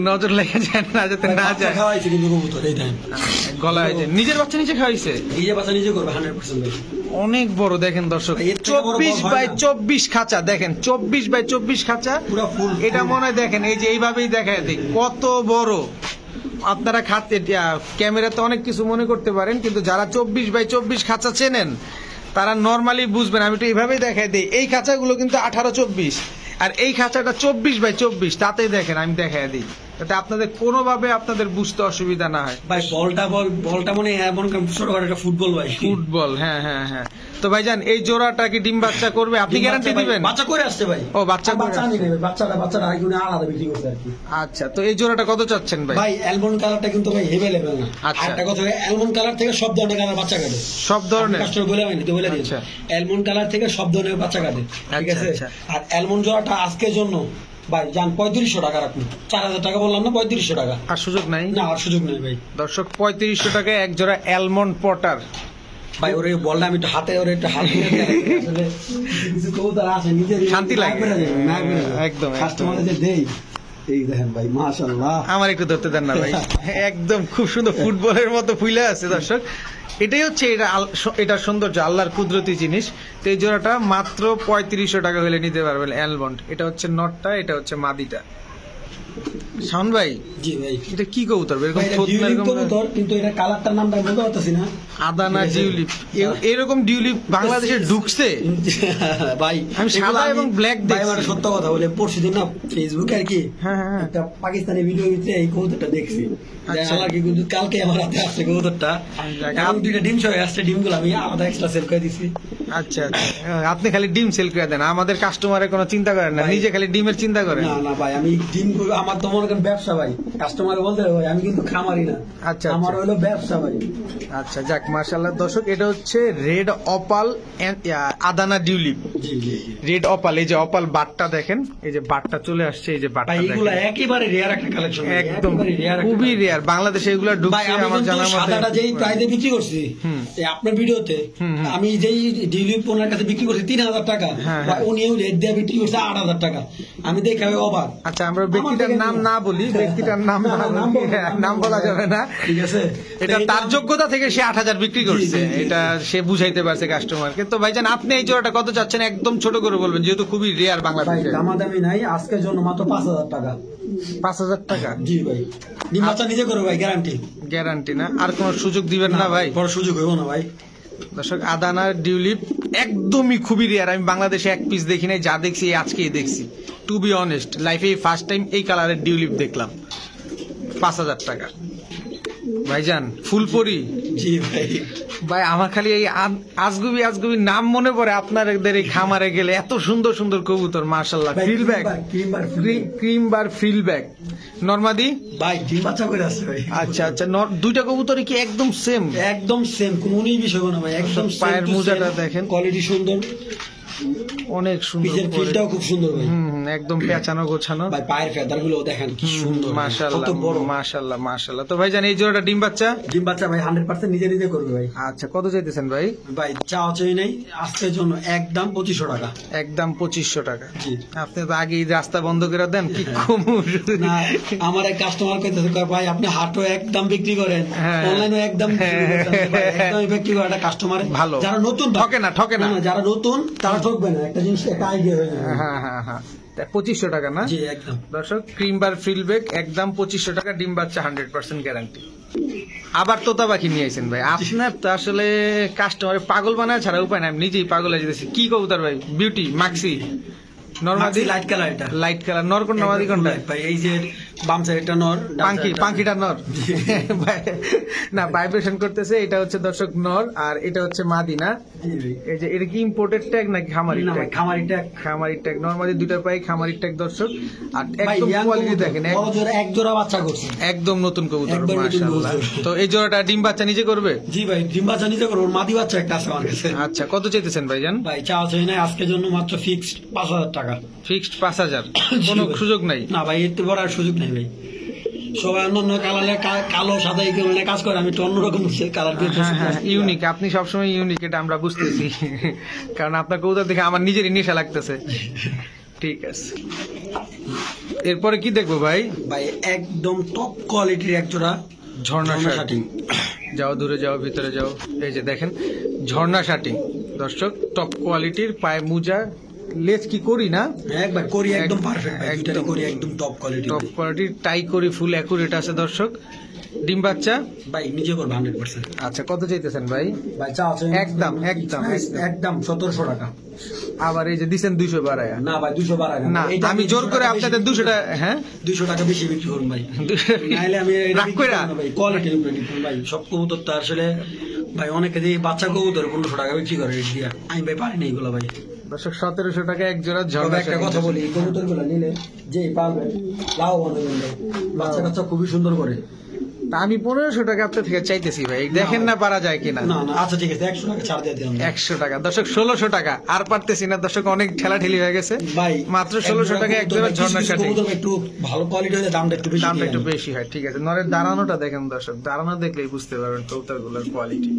Speaker 1: নজর লেগে যায় না, যাতে না যায়।
Speaker 2: খাওয়াইছে কিন্তু কবুতর এই টাইম
Speaker 1: গলায় যে নিজের বাচ্চা নিচে খাওয়াইছে,
Speaker 2: নিজে বাচ্চা নিজে করবে 100% ভাই।
Speaker 1: অনেক বড় দেখেন দর্শক,
Speaker 2: এর থেকে বড়
Speaker 1: 24
Speaker 2: হয়
Speaker 1: বাই
Speaker 2: না।
Speaker 1: 24 খাঁচা দেখেন, 24 বাই 24 খাঁচা
Speaker 2: পুরো ফুল।
Speaker 1: এটা মনে হয় দেখেন, এই যে এইভাবেই দেখায় দিই কত বড়। আপনারা খাতে ক্যামেরাতে অনেক কিছু মনে করতে পারেন, কিন্তু যারা 24 বাই 24 খাঁচা চেনেন তারা নর্মালি বুঝবেন। আমি তো এইভাবেই দেখাই দিই, এই খাঁচাগুলো কিন্তু 18-24, আর এই খাঁচাটা 24 বাই 24, তাতেই দেখেন আমি দেখাই দিই, যাতে আপনাদের কোনোভাবে আপনাদের বুঝতে অসুবিধা না হয়।
Speaker 2: ভাই বলটা মানে এমন ছোটখাটো একটা ফুটবল ভাই,
Speaker 1: ফুটবল। হ্যাঁ হ্যাঁ হ্যাঁ। তো ভাইজান এই জোড়াটা কি ডিম বাচ্চা করবে? আপনি গ্যারান্টি দিবেন?
Speaker 2: বাচ্চা করে আসছে ভাই।
Speaker 1: ও বাচ্চা করে
Speaker 2: বাচ্চা আনি নেবে, বাচ্চাটা আরেকজনে আলাদা বিক্রি করছে আর কি।
Speaker 1: আচ্ছা, তো এই জোড়াটা কত চাচ্ছেন ভাই?
Speaker 2: ভাই অ্যালমন্ড কালারটা কিন্তু ভাই হেভেলেবল না।
Speaker 1: আচ্ছা।
Speaker 2: একটা কথা, অ্যালমন্ড কালার থেকে সব ধরনের কালার বাচ্চা কাটে,
Speaker 1: সব ধরনের?
Speaker 2: কাস্টমার বলে আমি তো বলে দিই,
Speaker 1: আচ্ছা।
Speaker 2: অ্যালমন্ড কালার থেকে সব ধরনের বাচ্চা কাটে, ঠিক
Speaker 1: আচ্ছা,
Speaker 2: আছে?
Speaker 1: আচ্ছা।
Speaker 2: আর অ্যালমন্ড জোড়াটা আজকের জন্য ভাই যান 3500 টাকা রাখুন। 4000 টাকা বললাম না, 3500 টাকা।
Speaker 1: আর সুযোগ নাই?
Speaker 2: না আর সুযোগ নেই ভাই।
Speaker 1: দর্শক 3500 টাকায় এক জোড়া অ্যালমন্ড পটার।
Speaker 2: ভাই ওরে বললাম একটু হাতে, ওরে একটু হাত দিয়ে আসলে কিছু কবুতর আসে নিজের
Speaker 1: শান্তি লাগে। একদম,
Speaker 2: কাস্টমারে যে দেই, এই দেখেন ভাই মাশাআল্লাহ।
Speaker 1: আমার একটু ধরতে দেন না ভাই, একদম খুব সুন্দর ফুটবলের মতো ফুলে আছে দর্শক। এটাই হচ্ছে এটা সৌন্দর্য, আল্লাহর কুদরতি জিনিস। তো এই জোড়াটা মাত্র 3500 টাকা হলে নিতে পারবেন অ্যালমন্ড। এটা হচ্ছে নটটা, এটা হচ্ছে মাদিটা। শাওন ভাই,
Speaker 2: জি ভাই,
Speaker 1: এটা কি কবুতর এরকম
Speaker 2: ভাই, এটা
Speaker 1: থোত না
Speaker 2: ডিউলিপ
Speaker 1: এরকম?
Speaker 2: কবুতর, কিন্তু এটা কালারটার নামটা বলতে পারতেছি না।
Speaker 1: আদানা ডিউলিপ, এরকম ডিউলিপ বাংলাদেশে ঢুকছে?
Speaker 2: ভাই
Speaker 1: আমি সাদা এবং ব্ল্যাক
Speaker 2: ভাই,
Speaker 1: দেখছি।
Speaker 2: আমার সত্য কথা বলে পরশুদিন না ফেসবুকে আর কি
Speaker 1: হ্যাঁ, হ্যাঁ, হ্যাঁ।
Speaker 2: একটা পাকিস্তানি ভিডিও ভিতরে এই কবুতরটা দেখছি।
Speaker 1: আচ্ছা।
Speaker 2: আমার কি কিন্তু কালকে আমার হাতে আসছে কবুতরটা, এখন দুইটা ডিম সহ আসছে, ডিমগুলো আমি আলাদা এক্সট্রা সেল করে দিছি।
Speaker 1: আচ্ছা আচ্ছা, আপনি খালি ডিম সেল করে দেন, আমাদের কাস্টমারের কোনো চিন্তা করেন না,
Speaker 2: ভাই,
Speaker 1: নিজে খালি ডিমের চিন্তা করেন।
Speaker 2: না না ভাই, আমি ডিম আমার তো মনে করেন ব্যবসা ভাই, কাস্টমার বলতে হবে ভাই, আমি কিন্তু খামারি না।
Speaker 1: আচ্ছা,
Speaker 2: আমার
Speaker 1: আচ্ছা।
Speaker 2: হলো ব্যবসা ভাই।
Speaker 1: আচ্ছা, যাক, মাশাআল্লাহ। দর্শক, এটা হচ্ছে রেড অপাল আদানা ডিউলিপ।
Speaker 2: জি জি জি।
Speaker 1: রেড অপাল, এই যে অপাল বাটটা দেখেন, এই যে বাটটা চলে আসছে, এই যে বাটটা
Speaker 2: ভাই এগুলা
Speaker 1: দেখেন,
Speaker 2: একেবারে রেয়ার একটা কালেকশন,
Speaker 1: একদম খুবই রেয়ার। বাংলাদেশে এগুলা
Speaker 2: ভাই
Speaker 1: ঢুকছে
Speaker 2: আমি
Speaker 1: আমার
Speaker 2: কিন্তু
Speaker 1: জানার মতে।
Speaker 2: সাদাটা যেই প্রাইসে বিক্রি করছি এই আপনার ভিডিওতে, আমি যেই ডিউলিপ ওনার কাছে বিক্রি করছি 3000 টাকা,
Speaker 1: হ্যাঁ,
Speaker 2: বা
Speaker 1: হ্যাঁ।
Speaker 2: উনিও রেট দিয়ে বিক্রি করছে 8000 টাকা। আমি দেখাবে অবাক।
Speaker 1: আচ্ছা, আমরা ব্যক্তিটার নাম না বলি, ব্যক্তিটার নাম না বলি, নাম বলা যাবে না,
Speaker 2: ঠিক আছে?
Speaker 1: এটা তার যোগ্যতা থেকে সে 8000 বিক্রি করছে,
Speaker 2: জি, জি।
Speaker 1: এটা সে বুঝাইতে পারছে কাস্টমারকে। তো ভাইজান, আপনি এই জোড়াটা কত চাচ্ছেন? একদম ছোট করে বলবেন, যেহেতু খুবই রেয়ার
Speaker 2: ভাই
Speaker 1: বাংলাদেশে।
Speaker 2: দামাদামি নাই, আজকের জন্য মাত্র 5000 টাকা।
Speaker 1: 5000 টাকা
Speaker 2: জি ভাই, ডিম বাচ্চা নিজে করো ভাই, গ্যারান্টি।
Speaker 1: গ্যারান্টি না? আর কোন সুযোগ দিবেন না ভাই?
Speaker 2: বড় সুযোগ হইব না ভাই।
Speaker 1: দর্শক, আদানার ডিউলিপ একদমই খুবই রেয়ার। আমি বাংলাদেশে এক পিস দেখি নাই, যা দেখছি আজকেই দেখছি। টু বি অনেস্ট, লাইফে ফার্স্ট টাইম এই কালারের ডিউলিপ দেখলাম। 5000 টাকা ভাইজান, ফুলপরি।
Speaker 2: জি ভাই,
Speaker 1: ভাই, আমার খালি এই আজগুবি আজগুবি নাম মনে পড়ে আপনাদের এই খামারে গেলে, এত সুন্দর সুন্দর কবুতর, মাশাআল্লাহ।
Speaker 2: ভাই,
Speaker 1: ফিলব্যাক, ক্রিম বার ফিলব্যাক, নরমাদি।
Speaker 2: ভাই ডিম বাচ্চা করে আসছে ভাই।
Speaker 1: আচ্ছা আচ্ছা, দুইটা কবুতরই কি একদম সেম?
Speaker 2: একদম সেম, কোনো বিষয় না ভাই, একদম
Speaker 1: পায়ের মোজাটা দেখেন,
Speaker 2: কোয়ালিটি সুন্দর,
Speaker 1: অনেক সুন্দর।
Speaker 2: পিছের ফিলটাও খুব সুন্দর ভাই।
Speaker 1: একদম পেঁচানো গোছানো।
Speaker 2: ভাই পায়ের ফেদার গুলো দেখেন কি সুন্দর,
Speaker 1: মাশাআল্লাহ,
Speaker 2: কত বড়।
Speaker 1: মাশাআল্লাহ, মাশাআল্লাহ। তো ভাইজান, এই জোড়াটা ডিম বাচ্চা?
Speaker 2: ডিম বাচ্চা ভাই 100% নিজে নিজে করবে ভাই।
Speaker 1: আচ্ছা, কত চাইতেছেন ভাই?
Speaker 2: ভাই চাওয়া চাই নাই, আজকের জন্য একদম 2500 টাকা।
Speaker 1: একদম 2500 টাকা।
Speaker 2: জি।
Speaker 1: আপনি তো আগেই রাস্তা বন্ধ করে দেন, কি কমুর।
Speaker 2: না, আমার এক কাস্টমার কইতেছে, কয় ভাই আপনি হাটও একদম বিক্রি করেন,
Speaker 1: হ্যাঁ।
Speaker 2: অনলাইনও একদম বিক্রি করেন। ভাই, একদম বিক্রি করে একটা কাস্টমার
Speaker 1: ভালো।
Speaker 2: যারা নতুন ভাই,
Speaker 1: ঠকে না, ঠকে না।
Speaker 2: যারা নতুন তারা ঠকবে না, একটা জিনিস একটা আইডিয়া হয়ে যাবে।
Speaker 1: হ্যাঁ হ্যাঁ হ্যাঁ, 2500 টাকা না?
Speaker 2: জি একদম।
Speaker 1: দর্শক, ক্রিম বার ফিলব্যাক একদম 2500 টাকা, ডিম বাচ্চা 100% গ্যারান্টি। আবার তোতা পাখি নিয়ে আইছেন ভাই, আপনার তো আসলে কাস্টমার পাগল বানায় ছাড়া উপায় নাই, আমি নিজেই পাগল হয়ে যেতেছি। কি কবুতর ভাই? বিউটি মাক্সি, নরমাদি,
Speaker 2: লাইট কালার, এটা
Speaker 1: লাইট কালার। নর কোন, নরমাদি কোনটা?
Speaker 2: ভাই এই যে বাম সাইডটা নর,
Speaker 1: পাঙ্কিটা নর। না, ভাইব্রেশন করতেছে, এটা হচ্ছে দর্শক নর, আর এটা হচ্ছে মাদি না? এই যে এটা কি ইম্পোর্টেড ট্যাগ নাকি খামারি ট্যাগ?
Speaker 2: খামারিটা
Speaker 1: খামারি ট্যাগ। নরমাদি দুইটার পাই খামারি ট্যাগ দর্শক। আর একদম কোয়ালিটি দেখেন,
Speaker 2: এক জোড়া বাচ্চা করছে,
Speaker 1: একদম নতুন কবুতর,
Speaker 2: একদম নতুন
Speaker 1: মাশাআল্লাহ।
Speaker 2: কবুতর।
Speaker 1: তো এই জোড়াটা ডিম বাচ্চা নিজে করবে?
Speaker 2: জি ভাই, ডিম বাচ্চা নিতে করবো, মাদি বাচ্চা একটা আছে আমার কাছে।
Speaker 1: আচ্ছা, কত চাইতেছেন ভাইজান?
Speaker 2: ভাই চাওয়া চাই নাই, আজকের জন্য মাত্র ফিক্সড 5000 টাকা।
Speaker 1: ফিক্সড 5000, কোনো সুযোগ নাই?
Speaker 2: না ভাই, এর বড় আর সুযোগ নেই ভাই। সবাই অন্য কালারে কালো সাদা এই ধরনের কাজ করে, আমি একটু অন্যরকম কালার দিয়ে
Speaker 1: হ্যাঁ হ্যাঁ, ইউনিক। আপনি সবসময় ইউনিক, এটা আমরা বুঝতেছি, কারণ আপনার কবুতর দেখে আমার নিজেরই নেশা লাগতেছে। ঠিক আছে, এরপরে কি দেখবো ভাই?
Speaker 2: ভাই একদম টপ কোয়ালিটির এক জোড়া
Speaker 1: ঝর্ণা শার্টিং।
Speaker 2: শার্টিং।
Speaker 1: যাও, দূরে যাও, ভিতরে যাও। এই যে দেখেন, ঝর্ণা শার্টিং দর্শক, টপ কোয়ালিটির, পায়ে মোজা, লেজ কি করি না?
Speaker 2: একবার করি একদম পারফেক্ট ভাই,
Speaker 1: একদম।
Speaker 2: দুইটা করি একদম টপ কোয়ালিটি।
Speaker 1: টপ কোয়ালিটির টাই করি, ফুল অ্যাকুরেট আছে দর্শক। ডিম বাচ্চা?
Speaker 2: ভাই নিজে করবো 100%।
Speaker 1: আচ্ছা, কত চাইতেছেন ভাই?
Speaker 2: ভাই চাওয়া চাই
Speaker 1: একদম, একদম, একদম।
Speaker 2: একদম 1700 টাকা।
Speaker 1: আবার এই যে দিচ্ছেন 200 বাড়ায়া।
Speaker 2: না ভাই 200 বাড়ায়
Speaker 1: না,
Speaker 2: এইটা
Speaker 1: আমি জোর করে
Speaker 2: 200
Speaker 1: আপনাদের
Speaker 2: বেশি
Speaker 1: 200 টাকা, হ্যাঁ
Speaker 2: 200 টাকা বেশি বিক্রি করুন ভাই,
Speaker 1: 200
Speaker 2: নাহলে আমি এটা
Speaker 1: রাগ
Speaker 2: বিক্রি
Speaker 1: কইরা?
Speaker 2: করবো না ভাই, কোয়ালিটির উপরে ডিপেন্ড ভাই। সব কবুতর তো আসলে ভাই অনেকে যে বাচ্চা কবুতর 1500 টাকা বিক্রি করে রেট দিয়া, আমি ভাই পারি না এগুলো ভাই।
Speaker 1: দর্শক, 1700 টাকা এক জোড়া
Speaker 2: তবে
Speaker 1: ঝর্ণা
Speaker 2: একটা
Speaker 1: শার্টিং।
Speaker 2: কথা বলি, এই কবুতর গুলো নিলে যে পারবেন লাভবান হবেন ভাই, বাচ্চা কাচ্চা খুবই সুন্দর করে।
Speaker 1: তা আমি 1500 টাকা আপনার থেকে চাইতেছি ভাই, দেখেন না পারা যায় কিনা।
Speaker 2: না না, আচ্ছা ঠিক আছে, 100 টাকা ছাড় দিয়ে দিলাম
Speaker 1: 100 টাকা দর্শক, 1600 টাকা আর পারতেছি না দর্শক, অনেক ঠেলাঠেলি হয়ে গেছে
Speaker 2: ভাই।
Speaker 1: মাত্র 1600 টাকা এক জোড়া ঝর্ণা শার্টিং।
Speaker 2: কবুতর একটু ভালো কোয়ালিটি হলে দামটা একটু বেশি
Speaker 1: দামটা
Speaker 2: দিয়ে
Speaker 1: একটু
Speaker 2: আনি।
Speaker 1: বেশি হয়, ঠিক আছে। নরের দাঁড়ানোটা দেখেন দর্শক, দাঁড়ানো দেখলেই বুঝতে পারবেন কবুতরগুলোর কোয়ালিটি।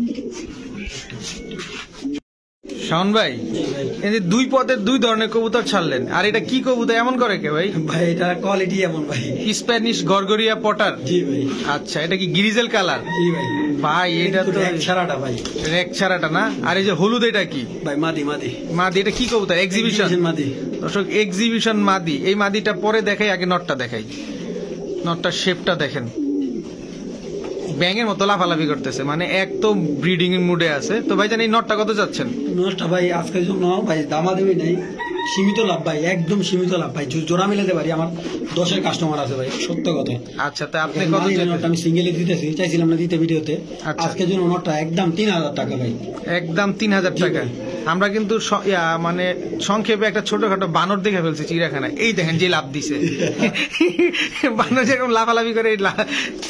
Speaker 1: শাওন ভাই,
Speaker 2: জি ভাই।
Speaker 1: এই যে দুই পদের দুই ধরনের কবুতর ছাড়লেন, আর এটা কি কবুতর এমন করে কে ভাই?
Speaker 2: ভাই এটা কোয়ালিটি এমন ভাই।
Speaker 1: Spanish গরগরিয়া Potter.
Speaker 2: জি ভাই।
Speaker 1: আচ্ছা, এটা কি গ্রিজেল কালার?
Speaker 2: জি ভাই।
Speaker 1: ভাই এটা তো
Speaker 2: এক ছাড়াটা ভাই।
Speaker 1: রেক ছাড়াটা না? আর এই যে হলুদ এটা কি?
Speaker 2: ভাই মাদি মাদি
Speaker 1: মাদি। এটা কি কবুতর? এক্সিবিশন
Speaker 2: মাদি।
Speaker 1: দর্শক, এক্সিবিশন মাদি। এই মাদিটা পরে দেখাই, আগে নটটা দেখাই। নটটার শেপটা দেখেন, ব্যাঙের মতো লাফালাফি করতেছে, মানে এক তো ব্রিডিং এর মুডে আছে। তো ভাইজান এই নটটা কত যাচ্ছেন?
Speaker 2: নটটা ভাই আজকের জন্য ভাই দামাদামি নেই, সীমিত লাভ ভাই, একদম সীমিত লাভ ভাই। জোড়া মিলাতে পারি, আমার 10 কাস্টমার আছে ভাই, সত্য কথা।
Speaker 1: আচ্ছা, তা আপনি কত
Speaker 2: নটটা আমি সিঙ্গেলে দিতেছি, চাইছিলাম না দিতে ভিডিওতে।
Speaker 1: আচ্ছা।
Speaker 2: আজকের জন্য নটটা একদম 3000 টাকা ভাই।
Speaker 1: একদম 3000 টাকা। আমরা কিন্তু মানে সংক্ষেপে একটা ছোটখাটো বানর দেখে ফেলছি চিড়িয়াখানায়। এই দেখেন যে লাভ দিছে, বানর যেরকম লাফালাফি করে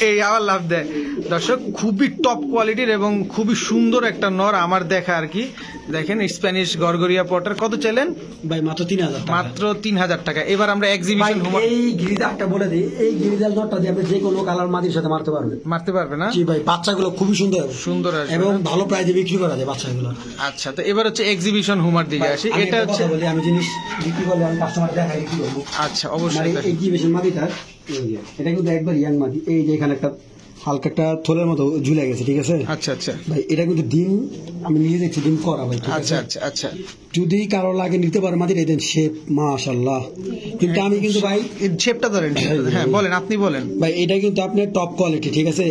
Speaker 1: এই আবার লাভ দেয়। দর্শক, খুবই টপ কোয়ালিটির এবং খুবই সুন্দর একটা নর আমার দেখা আর কি। দেখেন স্প্যানিশ গরগরিয়া পটার। কত চাইলেন
Speaker 2: ভাই? মাত্র 3000 টাকা।
Speaker 1: মাত্র 3000 টাকা। এবার আমরা এক্সিবিশন
Speaker 2: এই গিরিজালটা বলে দিই, এই গিরিজাল নটটা দিয়ে আপনি যে কোনো কালার মাটির সাথে মারতে পারবেন।
Speaker 1: মারতে পারবে না?
Speaker 2: জি ভাই, বাচ্চাগুলো খুবই সুন্দর
Speaker 1: সুন্দর আসবে
Speaker 2: এবং
Speaker 1: না?
Speaker 2: ভালো প্রাইজে বিক্রি করা যায় বাচ্চাগুলো।
Speaker 1: আচ্ছা, তো এবার হচ্ছে এক্সিবিশন হুমার দিকে আসি।
Speaker 2: আমি
Speaker 1: এটা
Speaker 2: একটা
Speaker 1: হচ্ছে
Speaker 2: কথা বলি, আমি জিনিস বিক্রি করলে আমি কাস্টমার দেখাই কি করবো।
Speaker 1: আচ্ছা, অবশ্যই দেখেন।
Speaker 2: এক্সিবিশন মাটিটা এটা কিন্তু একবার ইয়াং মাটি। এই যে এখানে একটা হালকা একটা থলের মতো ঝুলে গেছে, ঠিক আছে
Speaker 1: আচ্ছা আচ্ছা
Speaker 2: ভাই। এটা কিন্তু ডিম আমি নিজে দেখছি, ডিম করা ভাই, ঠিক
Speaker 1: আচ্ছা
Speaker 2: আছে?
Speaker 1: আচ্ছা আচ্ছা।
Speaker 2: যদি কারো লাগে নিতে পারে মাটির, এই দেন শেপ মাশাআল্লাহ। কিন্তু আমি কিন্তু ভাই
Speaker 1: এই শেপটা ধরেন। হ্যাঁ বলেন, আপনি বলেন
Speaker 2: ভাই, এটা কিন্তু আপনার টপ কোয়ালিটি, ঠিক আছে?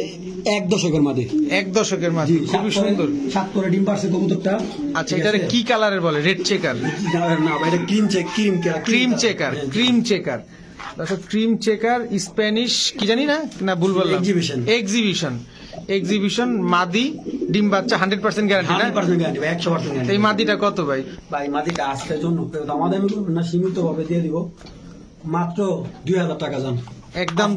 Speaker 2: 1 দশকের মাটি,
Speaker 1: 1 দশকের মাঝে, খুবই সুন্দর।
Speaker 2: 7 করে ডিম পারছে কবুতরটা।
Speaker 1: আচ্ছা, এটারে কি কালারের বলে? Red checker?
Speaker 2: না ভাই, এটা cream
Speaker 1: cream checker. Cream checker দর্শক, ক্রিম চেকার স্প্যানিশ কি জানি না, না ভুল বললাম।
Speaker 2: এক্সিবিশন।
Speaker 1: এক্সিবিশন এক্সিবিশন মাদি, ডিম বাচ্চা 100% গ্যারান্টি না?
Speaker 2: 100% গ্যারান্টি ভাই, 100% গ্যারান্টি।
Speaker 1: এই মাদিটা কত ভাই?
Speaker 2: ভাই মাটিটা আজকের জন্য আমাদের না, সীমিত ভাবে দিয়ে দিব মাত্র 2000 টাকা জান।
Speaker 1: একদম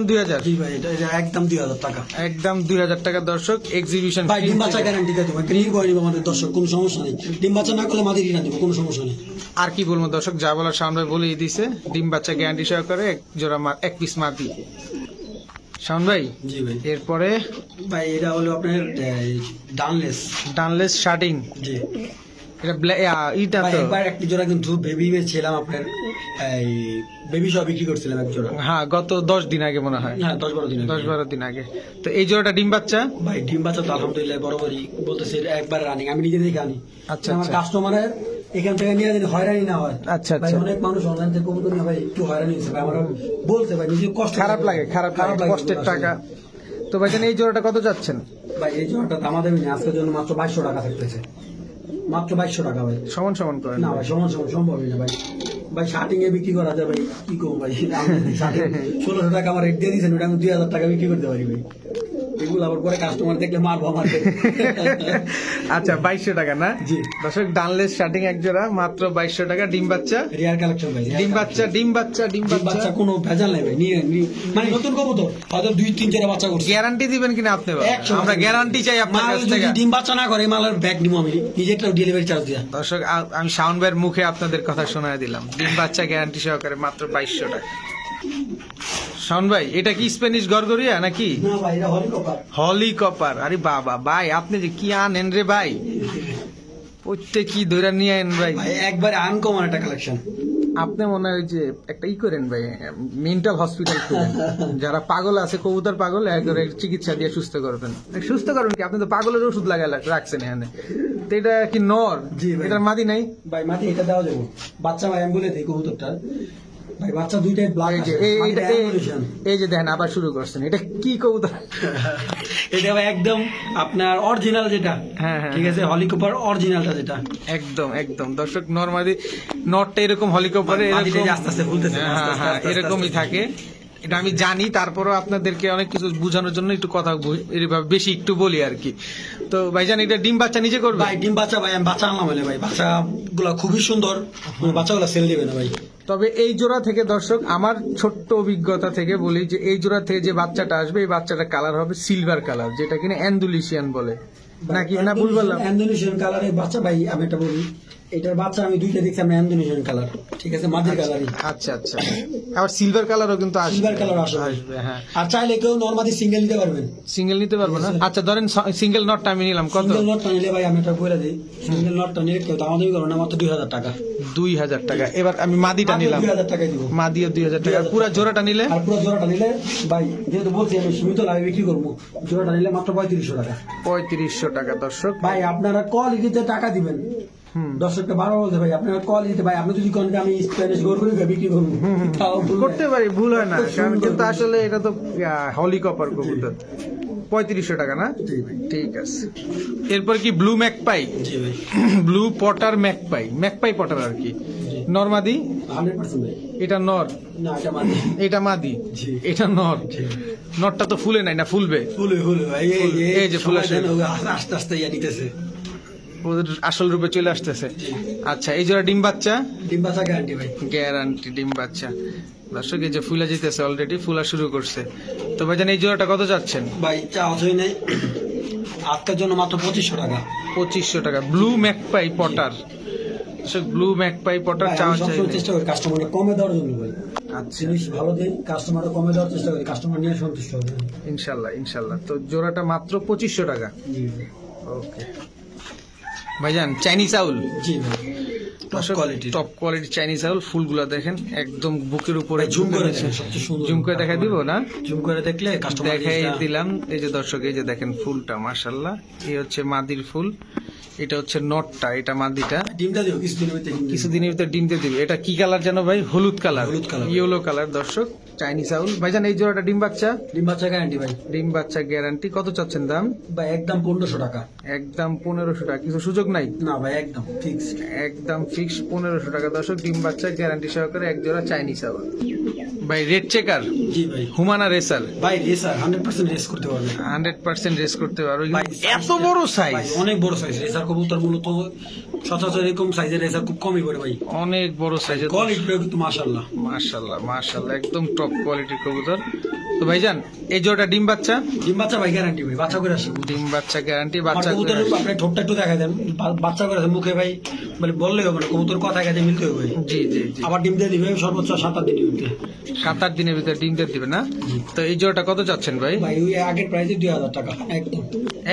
Speaker 1: 2000।
Speaker 2: জি ভাই, এটা একদম 2000 টাকা।
Speaker 1: একদম 2000 টাকা দর্শক, এক্সিবিশন।
Speaker 2: ভাই ডিম বাচ্চা গ্যারান্টি দিয়ে দেবো, ক্লিয়ার করে নিব আমাদের দর্শক, কোনো সমস্যা নেই। ডিম বাচ্চা না করলে মাটি রিটার্ন দেবো, কোনো সমস্যা নেই।
Speaker 1: আর কি বলবো দর্শক, যা বলার সামনে বলেই দিছে। ডিম বাচ্চা গ্যারান্টি সহকারে, এক জোড়া এক পিস মাদি। শাওন ভাই,
Speaker 2: জি ভাই।
Speaker 1: এরপরে
Speaker 2: ভাই এটা হলো আপনার ডানলেস।
Speaker 1: ডানলেস শার্টিং।
Speaker 2: জি
Speaker 1: এটা ইটা
Speaker 2: ভাই,
Speaker 1: তো
Speaker 2: একবার একটি জোড়া কিন্তু বেবি ছিলাম আপনার, এই বেবি সহ বিক্রি করছিলাম এক জোড়া।
Speaker 1: হ্যাঁ, গত 10 দিন আগে মনে হয়।
Speaker 2: হ্যাঁ, 10-12 দিন আগে।
Speaker 1: 10-12 দিন আগে। তো এই জোড়াটা ডিম বাচ্চা?
Speaker 2: ভাই ডিম বাচ্চা তো আলহামদুলিল্লাহ বরাবরই বলতেছি একবার রানিং, আমি নিজে দেখে আনি।
Speaker 1: আচ্ছা,
Speaker 2: আমার
Speaker 1: আচ্ছা।
Speaker 2: কাস্টমারের এখান থেকে নিয়ে যদি হয়রানি না হয়।
Speaker 1: আচ্ছা,
Speaker 2: ভাই
Speaker 1: আচ্ছা।
Speaker 2: অনেক মানুষ অনলাইন থেকে কবুতর নিয়ে ভাই একটু হয়রানি হয়েছে ভাই, আমার বলছে ভাই নিজে কষ্ট
Speaker 1: খারাপ লাগে, খারাপ লাগে, কষ্টের টাকা। তো ভাইজান এই জোড়াটা কত যাচ্ছেন?
Speaker 2: ভাই এই জোড়াটা দামা দেবেন আজকের জন্য মাত্র 2200 টাকা থাকতেছে, মাত্র 2200 টাকা ভাই।
Speaker 1: সমান সমান করেন
Speaker 2: না ভাই, সমান সমান সম্ভবই না ভাই। ভাই শার্টিং এ বিক্রি করা যায় ভাই, কি করবো ভাই? 1600 টাকা আমার রেট দিয়ে দিয়েছেন, ওটা আমি 2000 টাকা বিক্রি করতে পারি ভাই। এগুলো আবার পরে কাস্টমার দেখলে মারবো আমাকে।
Speaker 1: আচ্ছা, 2200 টাকা না?
Speaker 2: জি।
Speaker 1: দর্শক, ডানলেস শার্টিং এক জোড়া মাত্র 2200 টাকা। ডিম বাচ্চা?
Speaker 2: রিয়ার কালেকশন ভাই।
Speaker 1: ডিম বাচ্চা, ডিম বাচ্চা, ডিম
Speaker 2: বাচ্চা
Speaker 1: বাচ্চা।
Speaker 2: কোনো ভেজাল নাই ভাই, মানে নতুন কবুতর হয়তো 2-3 বাচ্চা করছে।
Speaker 1: গ্যারান্টি দিবেন কিনা আপনি?
Speaker 2: 100%
Speaker 1: আমরা গ্যারান্টি চাই আপনার
Speaker 2: মাল
Speaker 1: কাছ
Speaker 2: যদি
Speaker 1: থেকে।
Speaker 2: ডিম বাচ্চা না করে মালের ব্যাগ নিবো আমি, নিজেরটা ডেলিভারি চার্জ দিয়া।
Speaker 1: দর্শক, আমি শাওন ভাইয়ের মুখে আপনাদের কথা শোনায় দিলাম। ডিম বাচ্চা গ্যারান্টি সহকারে মাত্র 2200 টাকা। শাওন ভাই, এটা কি স্প্যানিশ গরগরিয়া নাকি?
Speaker 2: না ভাই, এটা হলি কপার।
Speaker 1: হলি কপার? আরে বাবা ভাই, আপনি যে কি আনেন রে ভাই, প্রত্যেক কি ধরে নিয়ে আনেন ভাই।
Speaker 2: ভাই একবারে আনকমন একটা কালেকশন।
Speaker 1: আপনি মনে হয় যে একটা করেন ভাই, মেন্টাল হসপিটাল খুলেন। যারা পাগল আছে, কবুতর পাগল, একবারে চিকিৎসা দিয়ে সুস্থ করবেন। সুস্থ করবেন কি? আপনি তো পাগলের ওষুধ লাগাই রাখছেন এখানে। তো এটা কি নর?
Speaker 2: জি ভাই।
Speaker 1: এটার মাদি নাই
Speaker 2: ভাই মাটি এটা দেওয়া যাবো বাচ্চা ভাই, আমি বলে দিই কবুতরটা ভাই বাচ্চা দুইটাই ব্ল্যাক আছে।
Speaker 1: এই যে দেখেন আবার শুরু করছেন, এটা কি কবুতর?
Speaker 2: এটা ভাই একদম আপনার অরিজিনাল যেটা,
Speaker 1: হ্যাঁ, হ্যাঁ,
Speaker 2: ঠিক আছে, হলিকপার অরিজিনালটা যেটা।
Speaker 1: একদম একদম দর্শক, নরমালি নটটা এরকম, হলিকপারে
Speaker 2: আস্তে আস্তে ফুলতেছে,
Speaker 1: এরকমই থাকে। এটা আমি জানি, তারপরও আপনাদেরকে অনেক কিছু বোঝানোর জন্য একটু কথা এভাবে বেশি একটু বলি আর কি। তো ভাইজান, এটা ডিম বাচ্চা নিজে করবে?
Speaker 2: ভাই ডিম বাচ্চা ভাই আমি বাচ্চা আনলাম ভাই, বাচ্চা গুলা খুবই সুন্দর, বাচ্চাগুলা সেল দিবে না ভাই।
Speaker 1: তবে এই জোড়া থেকে দর্শক, আমার ছোট্ট অভিজ্ঞতা থেকে বলি যে এই জোড়া থেকে যে বাচ্চাটা আসবে, এই বাচ্চাটা কালার হবে সিলভার কালার, যেটা কিনা অ্যান্ডুলিশিয়ান বলে। নাকি না ভুল বললাম?
Speaker 2: ইন্দোনেশিয়ান কালারের বাচ্চা ভাই, আমি এটা বলি, এটার বাচ্চা আমি দুইটা দেখছি, আমরা ইন্দোনেশিয়ান কালার, ঠিক আছে, মাদির কালারই।
Speaker 1: আচ্ছা আচ্ছা, আবার সিলভার কালারও কিন্তু আসবে।
Speaker 2: সিলভার কালার আসবে,
Speaker 1: হ্যাঁ।
Speaker 2: আর চাইলে কেউ নরমালি সিঙ্গেল নিতে পারবেন।
Speaker 1: সিঙ্গেল নিতে পারবো না? আচ্ছা ধরেন সিঙ্গেল নটটা আমি নিলাম, কত?
Speaker 2: সিঙ্গেল নটটা নিলে ভাই আমি এটা বলে দিই, সিঙ্গেল নটটা নিলে কেউ দামাদামি করবে না, মাত্র 2000 টাকা।
Speaker 1: 2000 টাকা। এবার আমি মাদিটা নিলাম,
Speaker 2: 2000 টাকায় দিব।
Speaker 1: মাদিও 2000 টাকা। পুরো জোড়াটা নিলে?
Speaker 2: আর পুরো জোড়াটা নিলে ভাই, যেহেতু বলছি আমি সীমিত লাভে বিক্রি করবো, জোড়াটা নিলে মাত্র 3500 টাকা।
Speaker 1: 3500 টাকা। দর্শক
Speaker 2: ভাই আপনারা কোয়ালিটিতে টাকা দিবেন, দর্শককে বারো বলতে ভাই, আপনারা কোয়ালিটি, ভাই আপনি যদি কোন আমি স্প্যানিশ গোল করে বিক্রি করবো, তাও ভুল
Speaker 1: করতে পারি, ভুল হয় না, কারণ কিন্তু আসলে এটা তো হলিকপার কবুতর। 3500 টাকা না?
Speaker 2: জি ভাই।
Speaker 1: ঠিক আছে। এরপর কি ব্লু ম্যাকপাই?
Speaker 2: জি ভাই,
Speaker 1: blue pouter magpie, magpie pouter আর কি। নরমাদি?
Speaker 2: 100% ভাই।
Speaker 1: এটা নর,
Speaker 2: না এটা মানে
Speaker 1: এটা মাদি,
Speaker 2: জি।
Speaker 1: এটা নর। নরটা তো ফুলে নাই না, ফুলবে?
Speaker 2: ফুলে ফুলে ভাই,
Speaker 1: এই যে ফুল আসে,
Speaker 2: আস্তে আস্তে ইয়া নিতেছে,
Speaker 1: ওদের আসল রূপে চলে আসতেছে। আচ্ছা, এই জোড়া ডিম বাচ্চা?
Speaker 2: ডিম বাচ্চা গ্যারান্টি ভাই।
Speaker 1: গ্যারান্টি ডিম বাচ্চা। দর্শক এই যে ফুলা যেতেছে, অলরেডি ফুলা শুরু করছে। তো ভাইজান এই জোড়াটা কত যাচ্ছেন?
Speaker 2: ভাই চা হই নাই, আজকের জন্য মাত্র 2500 টাকা।
Speaker 1: 2500 টাকা। Blue magpie Potter, blue magpie Potter
Speaker 2: ভাই,
Speaker 1: চাওয়া
Speaker 2: আমি
Speaker 1: চাই।
Speaker 2: সবসময় চেষ্টা করি কাস্টমারকে কমে দেওয়ার জন্য ভাই।
Speaker 1: আচ্ছা,
Speaker 2: জিনিস ভালো দিই, কাস্টমারকে কমে দেওয়ার চেষ্টা করি, কাস্টমার নিয়ে সন্তুষ্ট হবে।
Speaker 1: ইনশাল্লাহ ইনশাল্লাহ। তো জোড়াটা মাত্র 2500 টাকা।
Speaker 2: জি ভাই।
Speaker 1: ওকে ভাইজান, চাইনিজ আউল?
Speaker 2: জি ভাই, top quality.
Speaker 1: Top quality Chinese owl. ফুলগুলা দেখেন একদম বুকের উপরে
Speaker 2: জুম করে দেখেন, সবচেয়ে সুন্দর।
Speaker 1: জুম করে দেখাই দিব না?
Speaker 2: জুম করে দেখলে কাস্টমার
Speaker 1: দেখাই দিলাম। এই যে দর্শক, এই যে দেখেন ফুলটা, মাশাআল্লাহ। এই হচ্ছে মাদির ফুল, এটা হচ্ছে নটটা, এটা মাদিটা।
Speaker 2: ডিমটা দিও কিছুদিনের ভিতরে,
Speaker 1: কিছুদিনের ভিতরে ডিম দিয়ে দিবে। এটা কি কালার যেন ভাই? হলুদ কালার,
Speaker 2: হলুদ কালার,
Speaker 1: ইয়েলো কালার। দর্শক চাইনিজ আউল। ভাইজান এই জোড়াটা ডিম বাচ্চা?
Speaker 2: ডিম বাচ্চা গ্যারান্টি ভাই।
Speaker 1: ডিম বাচ্চা গ্যারান্টি। কত চাচ্ছেন দাম?
Speaker 2: ভাই একদম 1500 টাকা।
Speaker 1: একদম 1500 টাকা, কিছু সুযোগ নাই?
Speaker 2: না ভাই, একদম ফিক্স,
Speaker 1: একদম ফিক্স 1500 টাকা। দর্শক ডিম বাচ্চা গ্যারান্টি সহকারে এক জোড়া চাইনিজ আউল। ভাই রেড চেকার?
Speaker 2: জি ভাই।
Speaker 1: হুমানা রেসার?
Speaker 2: ভাই রেসার 100% রেস করতে পারবে।
Speaker 1: 100% রেস করতে পারো।
Speaker 2: ভাই,
Speaker 1: এত বড় সাইজ?
Speaker 2: ভাই অনেক বড় সাইজ। রেসার কবুতর মূলত সচরাচর এরকম সাইজের রেসার খুব কমই পড়ে ভাই।
Speaker 1: অনেক বড় সাইজের।
Speaker 2: কোয়ালিটিটা কিন্তু মাশাআল্লাহ
Speaker 1: মাশাআল্লাহ মাশাআল্লাহ, একদম টপ কোয়ালিটির কবুতর। তো ভাইজান এই জোড়াটা ডিম বাচ্চা?
Speaker 2: ডিম বাচ্চা ভাই গ্যারান্টি ভাই, বাচ্চা করে আসে।
Speaker 1: ডিম বাচ্চা গ্যারান্টি,
Speaker 2: আর
Speaker 1: বাচ্চা
Speaker 2: কবুতর আপনি ঠোঁটটা একটু দেখা দেন, বাচ্চা করে আসে মুখে ভাই, মানে বললেই হবে না, কবুতর কথায় কাজে মিলতে হবে।
Speaker 1: জি জি জি।
Speaker 2: আবার ডিম দিয়ে দিবে সর্বোচ্চ 7-8 দিনের ভিতরে।
Speaker 1: 7-8 দিনের ভিতরে ডিম দিয়ে দিবে না? তো এই জোড়াটা কত চাচ্ছেন ভাই?
Speaker 2: ভাই ওই আগের প্রাইসে 2000 টাকা একদম।